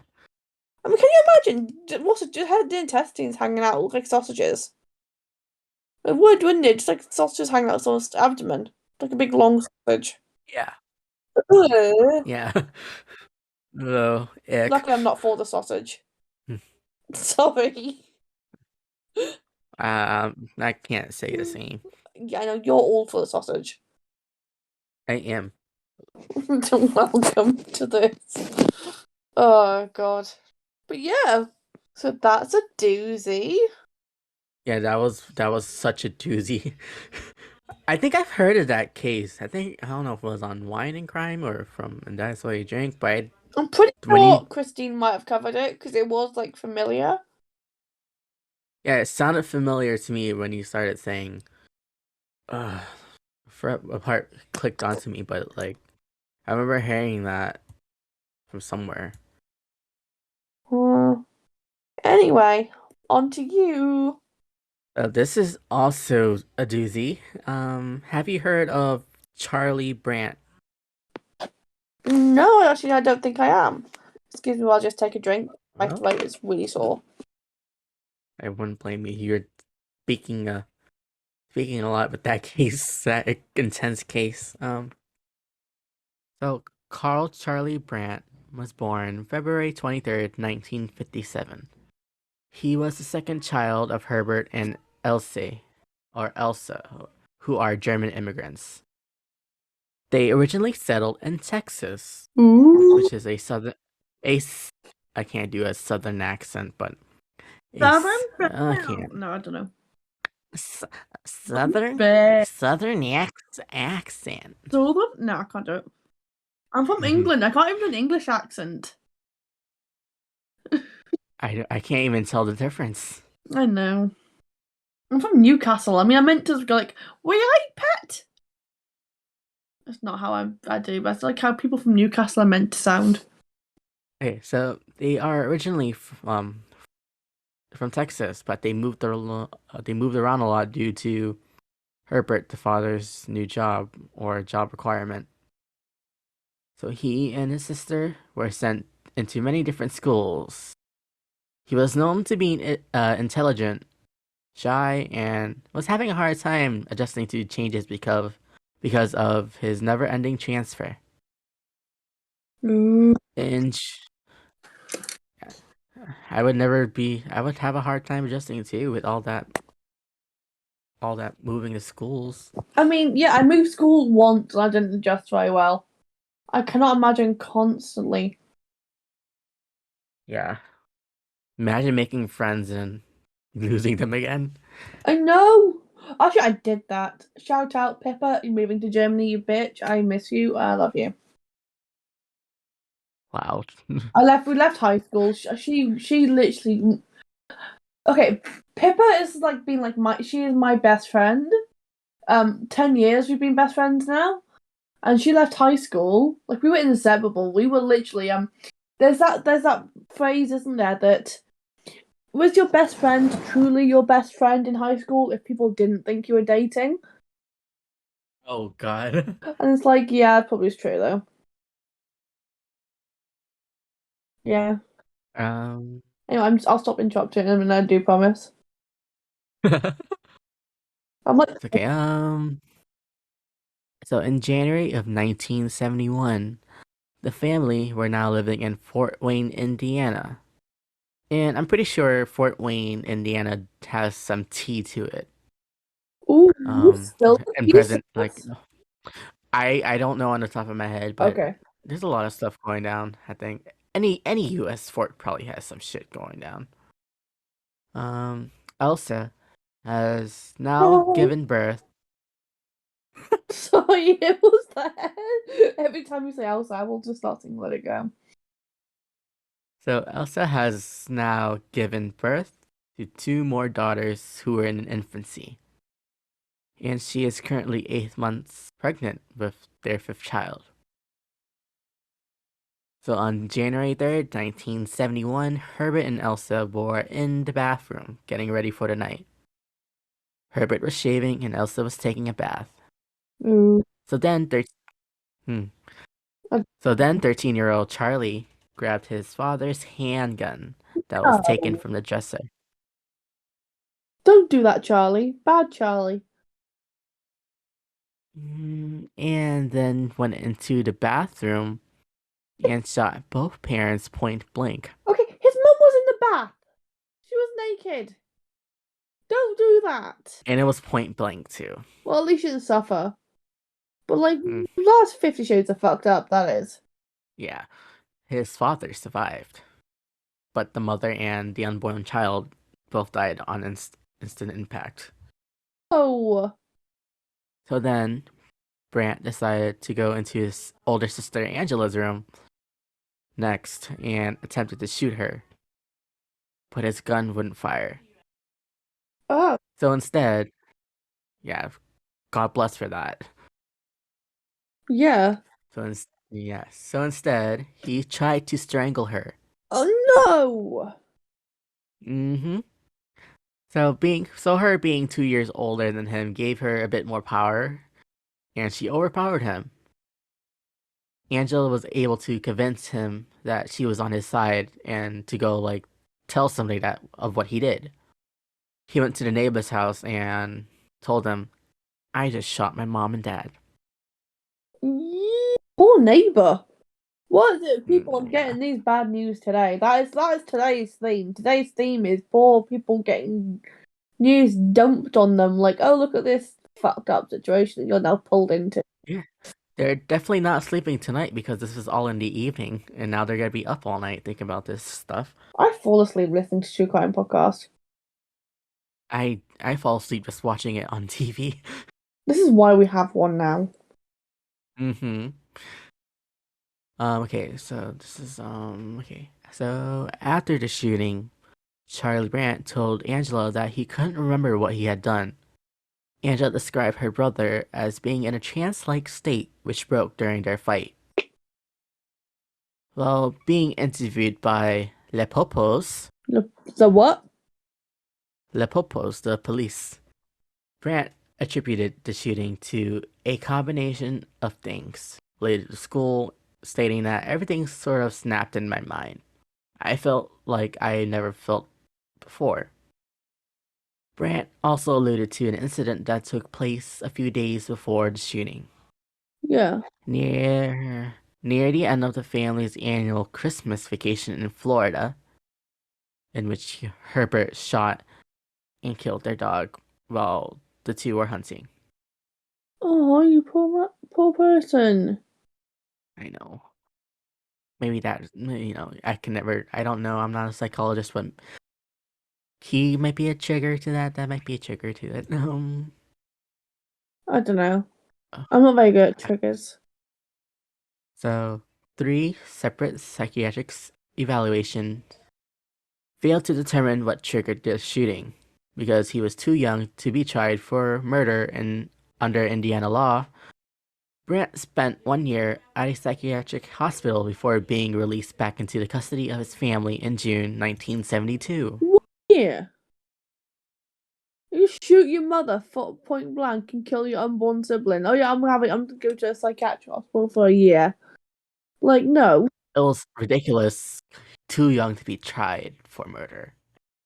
I mean, can you imagine? What's just her intestines hanging out look like sausages? It would, wouldn't it? Just like sausages hanging out of someone's abdomen, like a big long sausage. Yeah. Ugh. Yeah. Oh, ick. Luckily, I'm not for the sausage. Sorry. I can't say the same. Yeah, I know you're all for the sausage. I am. Welcome to this. Oh god. But yeah, so that's a doozy. Yeah, that was such a doozy. I think I've heard of that case. I don't know if it was on Wine and Crime or from And That's Why You Drink, but I'm pretty when you sure Christine might have covered it because it was like familiar. yeah, it sounded familiar to me when you started saying for a part clicked onto me, but like I remember hearing that from somewhere. Hmm. Anyway, on to you. This is also a doozy. Have you heard of Charlie Brandt? No, actually, I don't think I am. Excuse me while I just take a drink. My Well, throat is really sore. I wouldn't blame you. You're speaking speaking a lot with that case, that intense case. So Carl Charlie Brandt was born February 23rd, 1957. He was the second child of Herbert and Else, or Elsa, who are German immigrants. They originally settled in Texas, Ooh. which is a s- I can't do a southern accent, but Southern I Belle. can't. No, I don't know. S- southern Belle. accent. Southern? No, I can't do it. I'm from Mhm. England. I can't even do an English accent. I can't even tell the difference. I know. I'm from Newcastle. I mean, I meant to go like, "We like pet." That's not how I do, but it's like how people from Newcastle are meant to sound. Okay, so they are originally from Texas, but they moved around a lot due to Herbert, the father's new job or job requirement. So he and his sister were sent into many different schools. He was known to be intelligent, shy, and was having a hard time adjusting to changes because of his never-ending transfer. Ooh. And I would have a hard time adjusting too with all that moving to schools. I mean, yeah, I moved school once and I didn't adjust very well. I cannot imagine constantly. Yeah. Imagine making friends and losing them again. I know. Actually, I did that. Shout out, Pippa. You're moving to Germany, you bitch. I miss you. I love you. Wow. We left high school. She literally. Okay, Pippa is like being like she is my best friend. 10 years we've been best friends now, and she left high school. Like we were inseparable. We were literally There's that phrase, isn't there, that was your best friend truly your best friend in high school if people didn't think you were dating? Oh God. And it's like, yeah, it probably is true though. Yeah. Um. Anyway, I'll stop interrupting him, and I do promise. It's I'm like, okay. So in January of 1971, the family were now living in Fort Wayne, Indiana. And I'm pretty sure Fort Wayne, Indiana has some tea to it. ooh, Um, still and pieces. present like I don't know on the top of my head, but Okay. there's a lot of stuff going down. I think any U.S. fort probably has some shit going down. Elsa has now Oh, given birth. sorry, it was there. Every time you say Elsa, I will just start singing Let It Go. So Elsa has now given birth to two more daughters who are in infancy, and she is currently 8 months pregnant with their fifth child. So on January 3rd, 1971, Herbert and Elsa were in the bathroom getting ready for the night. Herbert was shaving and Elsa was taking a bath. Ooh. So then, hmm. I- So then 13-year-old Charlie grabbed his father's handgun that was taken Oh, from the dresser. don't do that, Charlie. Bad Charlie. And then went into the bathroom and shot both parents point blank. Okay, his mum was in the bath. She was naked. Don't do that. And it was point blank too. Well, at least she didn't suffer. But like, Mm, last 50 Shades are fucked up, that is. yeah, his father survived, but the mother and the unborn child both died on instant impact. Oh, So then, Brandt decided to go into his older sister Angela's room next and attempted to shoot her, but his gun wouldn't fire. oh, So instead, yeah, God bless for that. yeah. So instead, he tried to strangle her. Oh no! Mm-hmm. Her being 2 years older than him gave her a bit more power, and she overpowered him. Angela was able to convince him that she was on his side and to go like tell somebody that of what he did. He went to the neighbor's house and told them, "I just shot my mom and dad." Poor neighbour. What is it, people? I'm Yeah. getting these bad news today. That is today's theme. Today's theme is poor people getting news dumped on them. Like, oh, look at this fucked up situation that you're now pulled into. Yeah. They're definitely not sleeping tonight because this is all in the evening, and now they're gonna be up all night thinking about this stuff. I fall asleep listening to true crime podcasts. I fall asleep just watching it on TV. This is why we have one now. Mm-hmm. Okay, so this is okay. So after the shooting, Charlie Brandt told Angela that he couldn't remember what he had done. Angela described her brother as being in a trance-like state which broke during their fight. While being interviewed by Le Popos, The what? Le Popos, the police, Brandt attributed the shooting to a combination of things related to school, stating that everything sort of snapped in my mind. I felt like I never felt before. Brandt also alluded to an incident that took place a few days before the shooting. Yeah. Near the end of the family's annual Christmas vacation in Florida, in which Herbert shot and killed their dog while the two were hunting. Oh, you poor person. I know. Maybe that, I can never, I don't know, I'm not a psychologist, but he might be a trigger to that. That might be a trigger to it. I don't know. Uh, I'm not very good at triggers. so, three separate psychiatric evaluations failed to determine what triggered the shooting because he was too young to be tried for murder under Indiana law. Brandt spent 1 year at a psychiatric hospital before being released back into the custody of his family in June 1972. Yeah. You shoot your mother point blank and kill your unborn sibling. Oh yeah, I'm gonna go to a psychiatric hospital for a year. Like, no. It was ridiculous, too young to be tried for murder.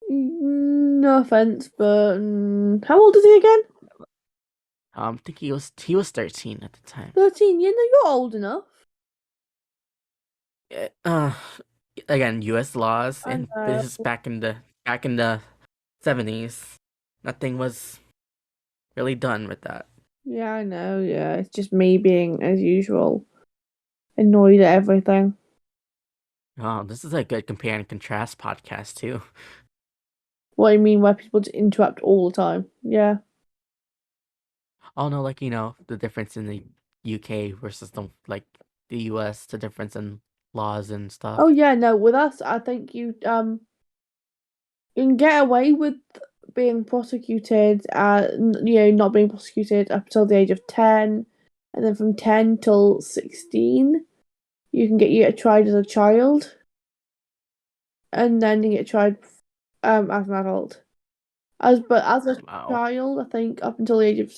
No offense, but how old is he again? I think he was 13 at the time. 13. You know, you're old enough. Uh, Again, U.S. laws, I and know. this is back in the 70s. Nothing was really done with that. Yeah, I know. Yeah, it's just me being, as usual, annoyed at everything. Oh, this is a good compare and contrast podcast too. What I mean, where people just interrupt all the time. Yeah. Oh no, like the difference in the UK versus the US, the difference in laws and stuff. Oh yeah, no. With us, I think you can get away with being prosecuted, not being prosecuted up until the age of 10, and then from 10 till 16, you get tried as a child, and then you get tried as an adult. But as a Wow. child, I think up until the age of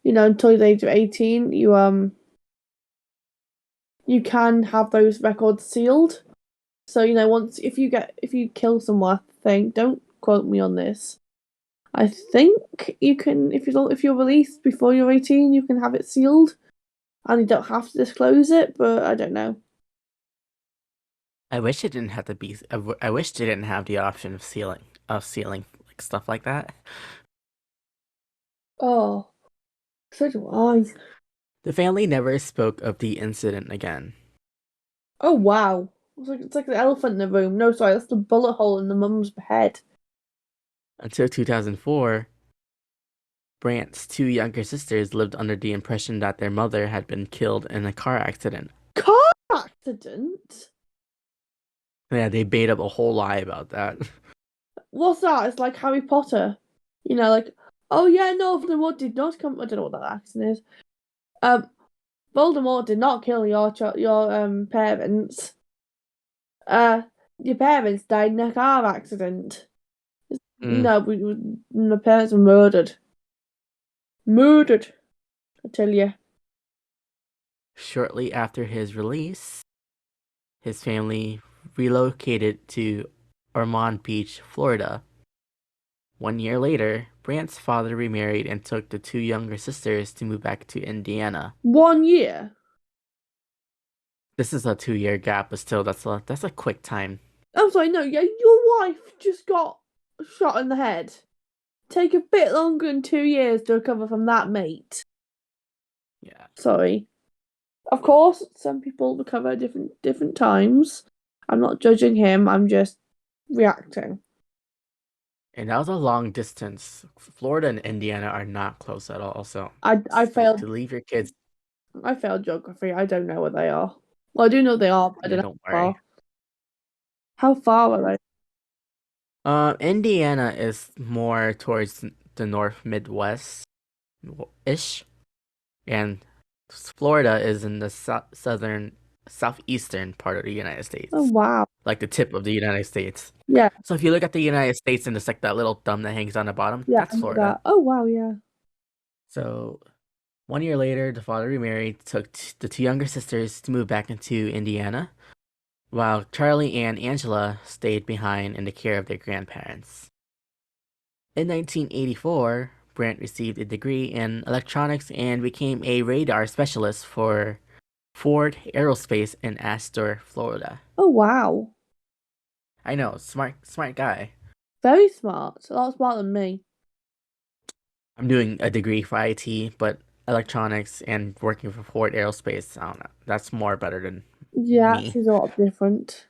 until the age of 18, you can have those records sealed. So once if you kill someone, I think, don't quote me on this. I think you can if you're released before you're 18, you can have it sealed, and you don't have to disclose it. But I don't know. I wish it didn't have to be. I wish they didn't have the option of sealing like stuff like that. Oh, so do I. The family never spoke of the incident again. Oh wow, it's like the elephant in the room. No, sorry, that's the bullet hole in the mum's head. Until 2004, Brandt's two younger sisters lived under the impression that their mother had been killed in a car accident. Car accident? Yeah, they made up a whole lie about that. What's that? It's like Harry Potter. Like, oh yeah, no, Voldemort did not come. I don't know what that accent is. Um, Voldemort did not kill your parents. Uh, your parents died in a car accident. Mm. No, my parents were murdered. Murdered, I tell you. Shortly after his release, his family relocated to Ormond Beach, Florida. 1 year later, Brandt's father remarried and took the two younger sisters to move back to Indiana. 1 year. This is a 2 year gap, but still, that's a quick time. I'm sorry, no, yeah, your wife just got shot in the head. Take a bit longer than 2 years to recover from that, mate. Yeah. Sorry. Of course, some people recover different times. I'm not judging him. I'm just reacting. And that was a long distance. Florida and Indiana are not close at all. So I failed to leave your kids, I failed geography. I don't know where they are. Well, I do know they are, but I yeah, don't know don't how worry. far. How far are they? Indiana is more towards the North Midwest ish, and Florida is in the southern southeastern part of the United Oh States, wow. like the tip of the United States. Yeah, So if you look at the United States and it's like that little thumb that hangs on the bottom, yeah, that's I know Florida. that. Oh wow, yeah. So 1 year later, the father remarried, took the two younger sisters to move back into Indiana, while Charlie and Angela stayed behind in the care of their grandparents. In 1984, Brandt received a degree in electronics and became a radar specialist for Ford Aerospace in Astor, Florida. Oh wow. I know, smart guy. Very smart. A lot smarter than me. I'm doing a degree for IT, but electronics and working for Ford Aerospace, I don't know. That's more better than Yeah, me. she's a lot different.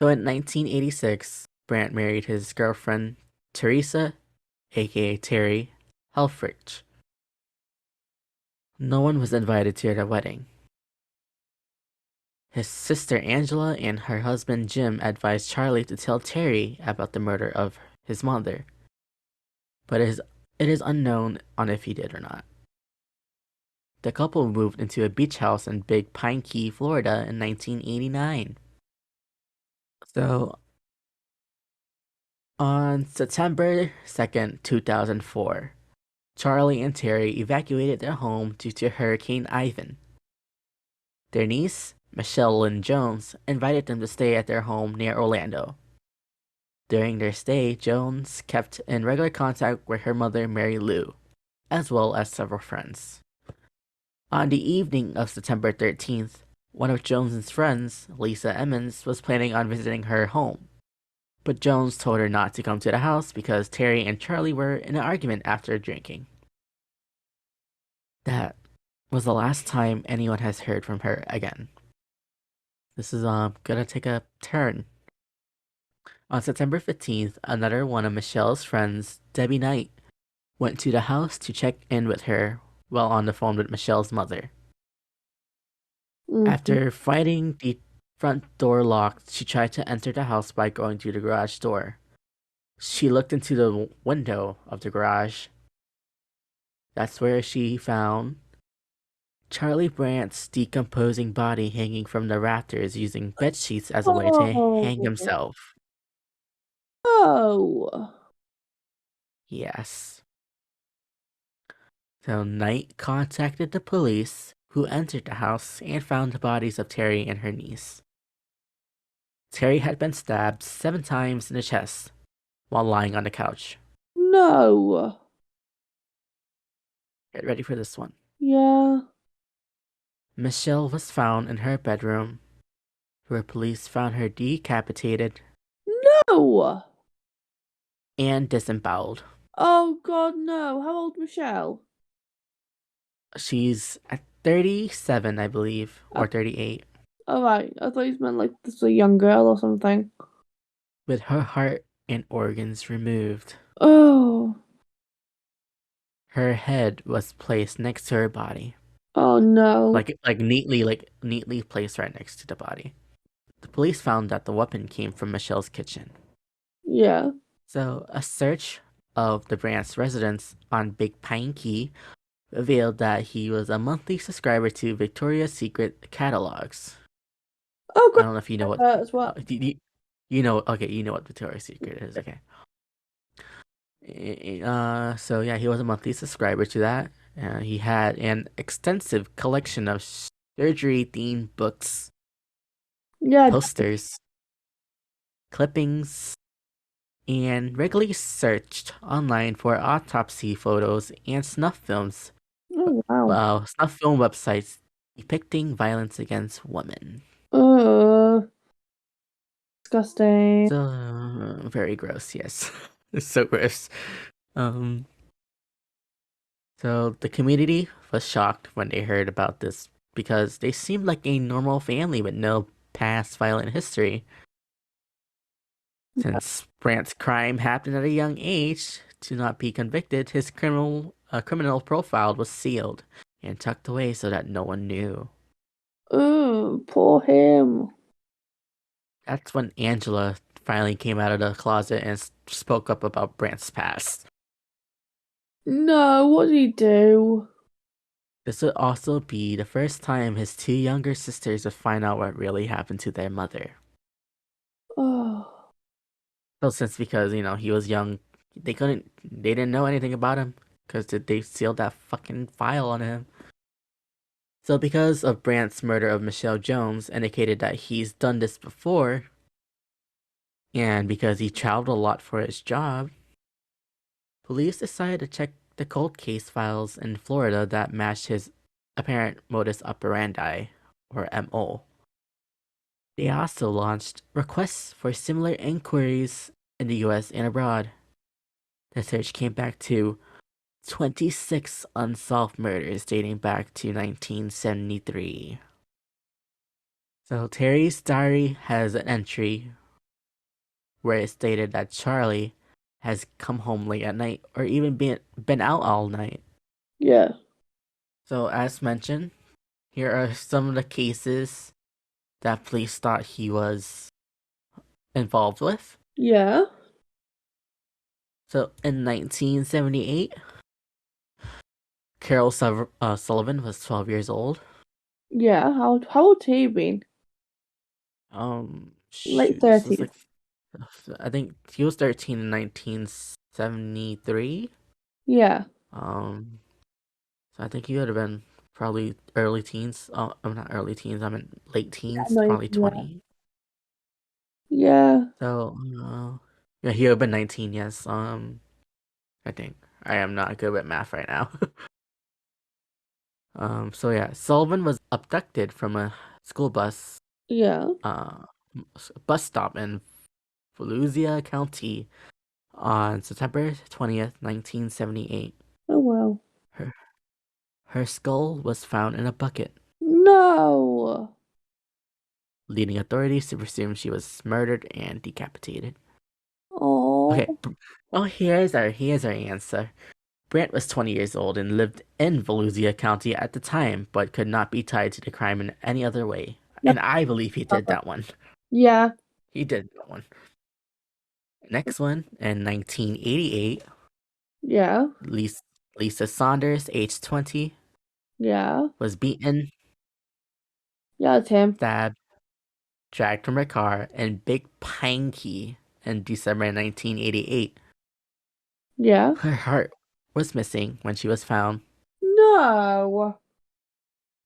So in 1986, Brandt married his girlfriend, Teresa, aka Terry, Helfrich. No one was invited to their wedding. His sister Angela and her husband Jim advised Charlie to tell Terry about the murder of his mother, but it is unknown on if he did or not. The couple moved into a beach house in Big Pine Key, Florida in 1989. So, on September 2nd, 2004, Charlie and Terry evacuated their home due to Hurricane Ivan. Their niece, Michelle Lynn Jones, invited them to stay at their home near Orlando. During their stay, Jones kept in regular contact with her mother, Mary Lou, as well as several friends. On the evening of September 13th, one of Jones's friends, Lisa Emmons, was planning on visiting her home, but Jones told her not to come to the house because Terry and Charlie were in an argument after drinking. That was the last time anyone has heard from her again. This is gonna take a turn. On September 15th, another one of Michelle's friends, Debbie Knight, went to the house to check in with her while on the phone with Michelle's mother. Mhm. After finding the front door locked, she tried to enter the house by going to the garage door. She looked into the window of the garage. That's where she found Charlie Brandt's decomposing body hanging from the rafters using bed sheets as a way to hang Oh, himself. oh, Yes. So Knight contacted the police, who entered the house and found the bodies of Terry and her niece. Terry had been stabbed 7 times in the chest while lying on the couch. no. Get ready for this one. Yeah. Michelle was found in her bedroom, where police found her decapitated No. and disemboweled. Oh God, no. How old Michelle? She's at 37, I believe, Uh, or 38, all right. I thought you meant like this was a young girl or something. with her heart and organs removed. Oh. Her head was placed next to her body, Oh no. like neatly placed right next to the body. The police found that the weapon came from Michelle's kitchen. Yeah. So a search of the Brandt's residence on Big Pine Key revealed that he was a monthly subscriber to Victoria's Secret catalogs. Oh, I great. don't know if you know what. As well. You know. Okay, you know what Victoria's Secret is. Okay. So yeah, he was a monthly subscriber to that. He had an extensive collection of surgery-themed books, Yeah. posters, clippings, and regularly searched online for autopsy photos and snuff films. Oh wow. Wow, snuff film websites depicting violence against women. Uh, disgusting. So very gross. Yes, it's so gross. Um. So the community was shocked when they heard about this because they seemed like a normal family with no past violent history. Since Brandt's crime happened at a young age, to not be convicted, his criminal profile was sealed and tucked away so that no one knew. Poor him. That's when Angela finally came out of the closet and spoke up about Brandt's past. No, what did he do? This would also be the first time his two younger sisters would find out what really happened to their mother. Oh, So since because he was young, they didn't know anything about him because they sealed that fucking file on him. So because of Brandt's murder of Michelle Jones indicated that he's done this before, and because he traveled a lot for his job, police decided to check the cold case files in Florida that matched his apparent modus operandi, or MO. They also launched requests for similar inquiries in the US and abroad. The search came back to 26 unsolved murders dating back to 1973. So Terry's diary has an entry where it stated that Charlie has come home late at night or even been out all night. yeah. So as mentioned, here are some of the cases that police thought he was involved with. Yeah. So in 1978, Carol Sullivan was 12 years old. Yeah. How old he been? Late Shoot, this was 30s. like, I think he was 13 in 1973. Yeah. Um, so I think he would have been probably early teens. Oh, I'm not early teens. I mean late Yeah, teens, no, probably yeah. 20. Yeah. So, yeah, he would have been 19. Yes. I think I am not good with math right now. So yeah, Sullivan was abducted from a school Yeah. uh, bus stop in Volusia County on September 20th, 1978. Oh well. Her her skull was found in a bucket, No. leading authorities to presume she was murdered and decapitated. Okay. Oh. Oh, here's our answer. Brandt was 20 years old and lived in Volusia County at the time, but could not be tied to the crime in any other way. And That's I believe he did clever. that one. Yeah. He did that one. Next one, in 1988, Yeah. Lisa Saunders, age 20, Yeah. was beaten, Yeah, it's him. stabbed, dragged from her car in Big Pine Key in December 1988. Yeah. Her heart was missing when she was found, No.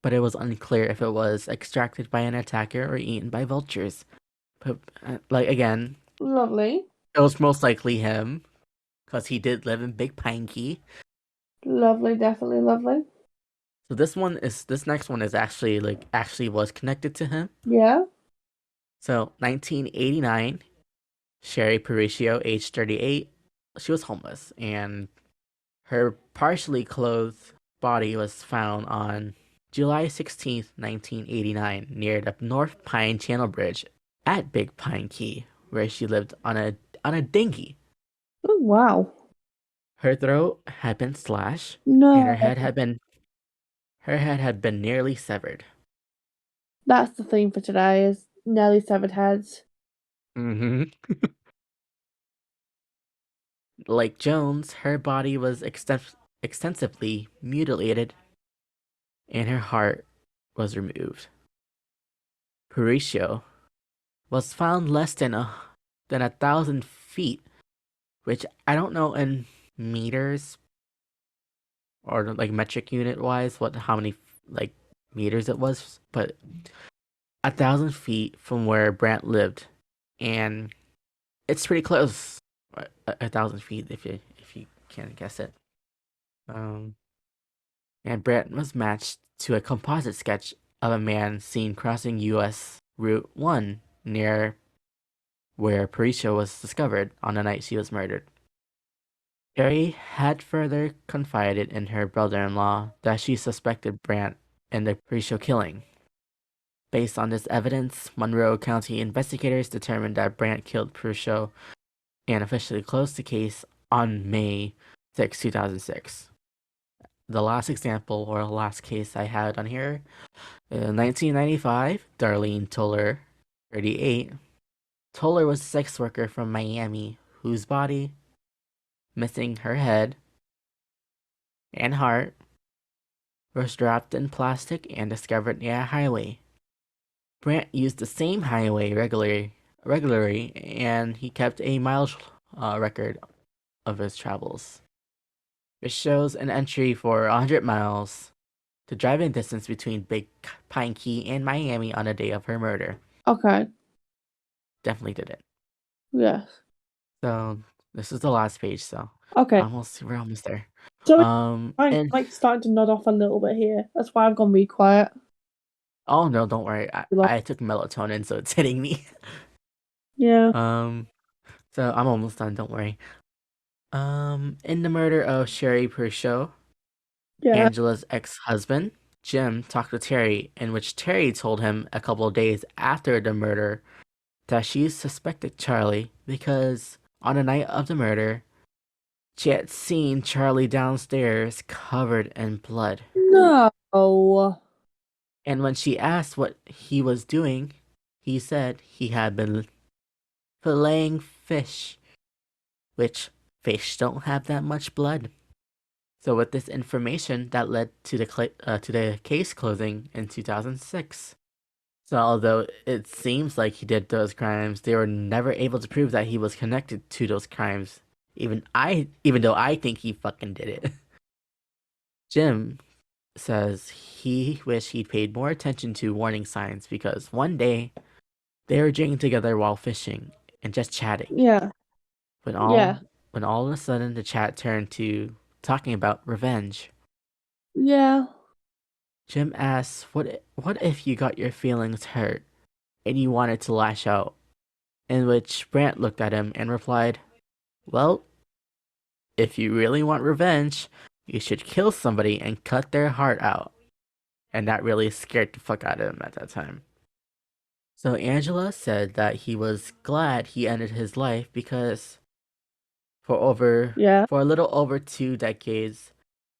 but it was unclear if it was extracted by an attacker or eaten by vultures. But, like, again, Lovely. it was most likely him, because he did live in Big Pine Key. Lovely, definitely lovely. So this next one is actually was connected to him. Yeah. So 1989, Sherry Paricio, age 38, she was homeless, and her partially clothed body was found on July 16th, 1989, near the North Pine Channel Bridge at Big Pine Key, where she lived on a dinghy. Oh wow. Her throat had been slashed, and No. her head had been nearly severed. That's the theme for today is nearly severed heads. Mm-hmm. Like Jones, her body was extensively mutilated, and her heart was removed. Horatio was found less than 1,000 feet, which I don't know in meters or like metric unit wise how many like meters it was, but 1,000 feet from where Brandt lived, and it's pretty close. 1,000 feet if you can't guess it. Um, and Brandt was matched to a composite sketch of a man seen crossing U.S. Route 1 near where Patricia was discovered on the night she was murdered. Sherry had further confided in her brother-in-law that she suspected Brandt in the pre-show killing. Based on this evidence, Monroe County investigators determined that Brandt killed Prusho and officially closed the case on May 6, 2006. The last example or last case I had on here, in 1995, Darlene Toller, 38. Toller was a sex worker from Miami whose body, missing her head and heart, was wrapped in plastic and discovered near a highway. Brandt used the same highway regularly, and he kept a mileage record of his travels, which shows an entry for 100 miles, the driving distance between Big Pine Key and Miami on the day of her murder. Okay. Definitely did it. Yes. So this is the last page. So Okay. we're almost there. So And I'm like starting to nod off a little bit here. That's why I've gone really quiet. oh no, don't worry. I took melatonin, so it's hitting me. Yeah. So I'm almost done. Don't worry. In the murder of Sherry Purcell, Yeah. Angela's ex-husband, Jim, talked to Terry, in which Terry told him a couple of days after the murder that she suspected Charlie because on the night of the murder, she had seen Charlie downstairs covered in blood. No. And when she asked what he was doing, he said he had been filleting fish, which fish don't have that much blood. So with this information, that led to the case closing in 2006. So although it seems like he did those crimes, they were never able to prove that he was connected to those crimes. Even though I think he fucking did it. Jim says he wished he'd paid more attention to warning signs because one day they were drinking together while fishing and just chatting. Yeah. When Yeah. all of a sudden the chat turned to talking about revenge. Yeah. Jim asks, what if you got your feelings hurt and you wanted to lash out? In which Brandt looked at him and replied, well, if you really want revenge, you should kill somebody and cut their heart out. And that really scared the fuck out of him at that time. So Angela said that he was glad he ended his life because Yeah. for a little over 2 decades,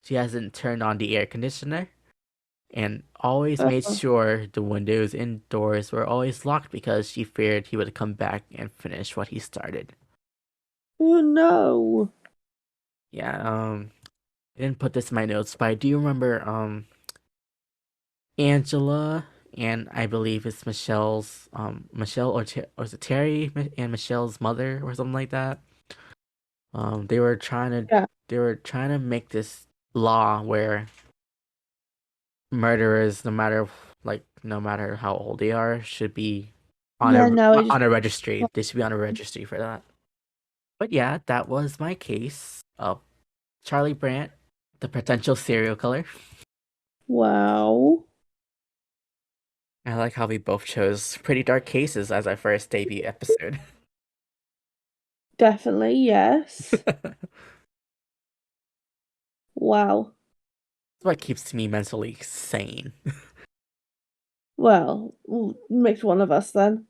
she hasn't turned on the air conditioner and always made sure the windows and doors were always locked because she feared he would come back and finish what he started. Oh no. Yeah, I didn't put this in my notes, but I do remember Angela and I believe it's Michelle or is it Terry and Michelle's mother or something like that. They were Yeah. trying to make this law where murderers, no matter how old they are, should be on a registry. They should be on a registry for that. But yeah, that was my case of Charlie Brandt, the potential serial killer. Wow. I like how we both chose pretty dark cases as our first debut episode. Definitely, yes. Wow. That's what keeps me mentally sane. Well, makes one of us then.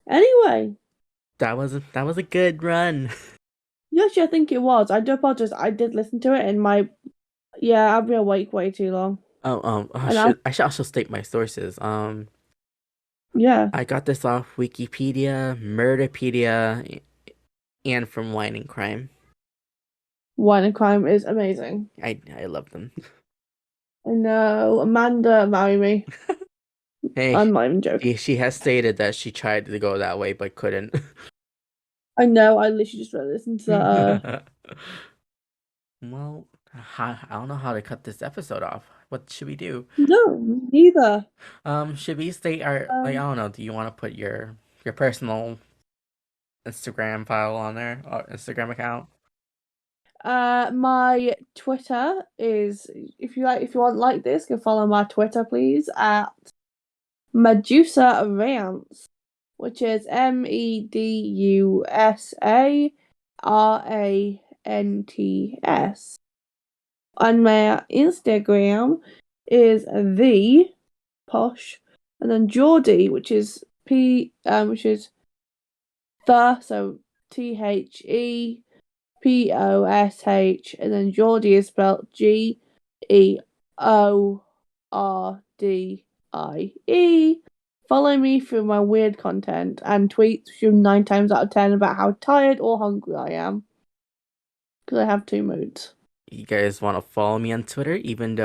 Anyway. That was a good run. Yes, I think it was. I do apologize. I did listen to it and I've been awake way too long. I should also state my sources. Yeah. I got this off Wikipedia, Murderpedia, and from Wine and Crime. Wine and Crime is amazing. I love them. I know. Amanda, marry me. Hey, I'm not even joking. she has stated that she tried to go that way but couldn't. I know. I literally just listened to that. Well, I don't know how to cut this episode off. What should we do? No, neither. Should we state our I don't know. Do you want to put your personal Instagram file on there or Instagram account? My Twitter is if you want like this, go follow my Twitter, please, at Medusa Rants, which is Medusa Rants. And my Instagram is the posh, and then Geordie, which is which is the, so ThePosh, and then Geordie is spelled Geordie. Follow me for my weird content and tweets from 9 times out of 10 about how tired or hungry I am. Because I have 2 moods. You guys want to follow me on Twitter, and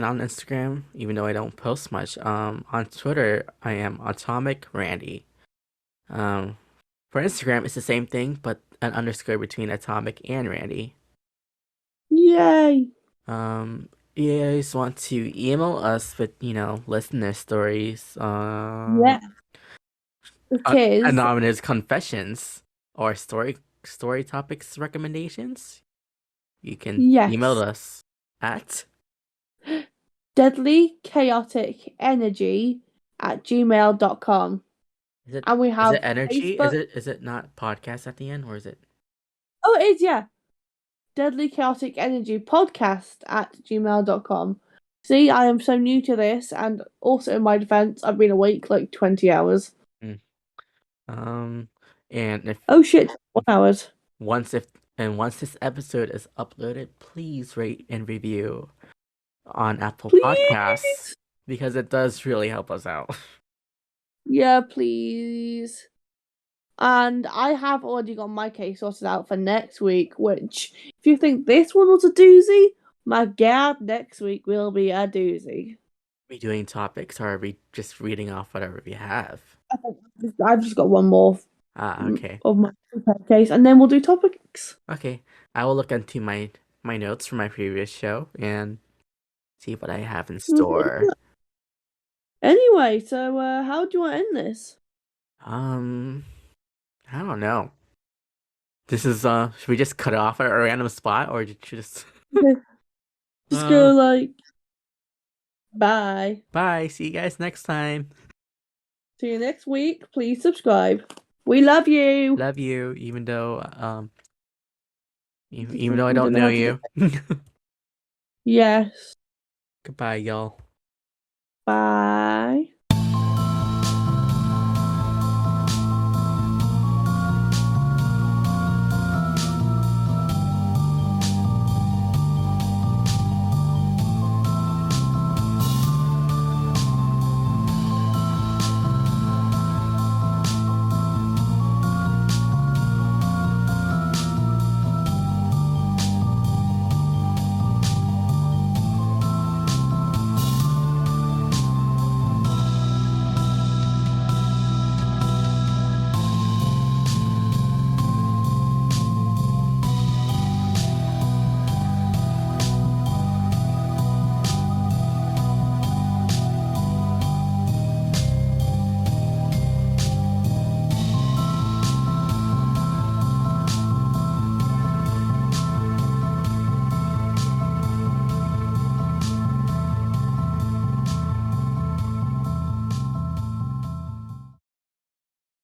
on Instagram, even though I don't post much. On Twitter, I am Atomic Randy. For Instagram, it's the same thing, but an underscore between Atomic and Randy. Yay! You guys want to email us with, listener stories, Yeah. It is. anonymous confessions, or story topics recommendations. You can email Yes. us at deadlychaoticenergy@gmail.com. is it And we is have it energy? Facebook. Is it not podcast at the end, or is it? Oh, it is, yeah. Deadly Chaotic Energy podcast@gmail.com. See, I am so new to this, and also in my defense, I've been awake like 20 hours. Mm. And if Oh shit, 1 hours. once this episode is uploaded, please rate and review on Apple Podcasts, Please. because it does really help us out. Yeah, please. And I have already got my case sorted out for next week, which, if you think this one was a doozy, my god, next week will be a doozy. Are we doing topics, or are we just reading off whatever we have? I've just got one more Okay. of my case, and then we'll do topics. Okay. I will look into my notes from my previous show and see what I have in store. Anyway, so how do you want to end this? I don't know. This is should we just cut it off at a random spot, or should you just Just go like, bye. bye, see you guys next time. See you next week. Please subscribe. We love you. Love you, even though even though I don't know you. Yes. Goodbye, y'all. Bye.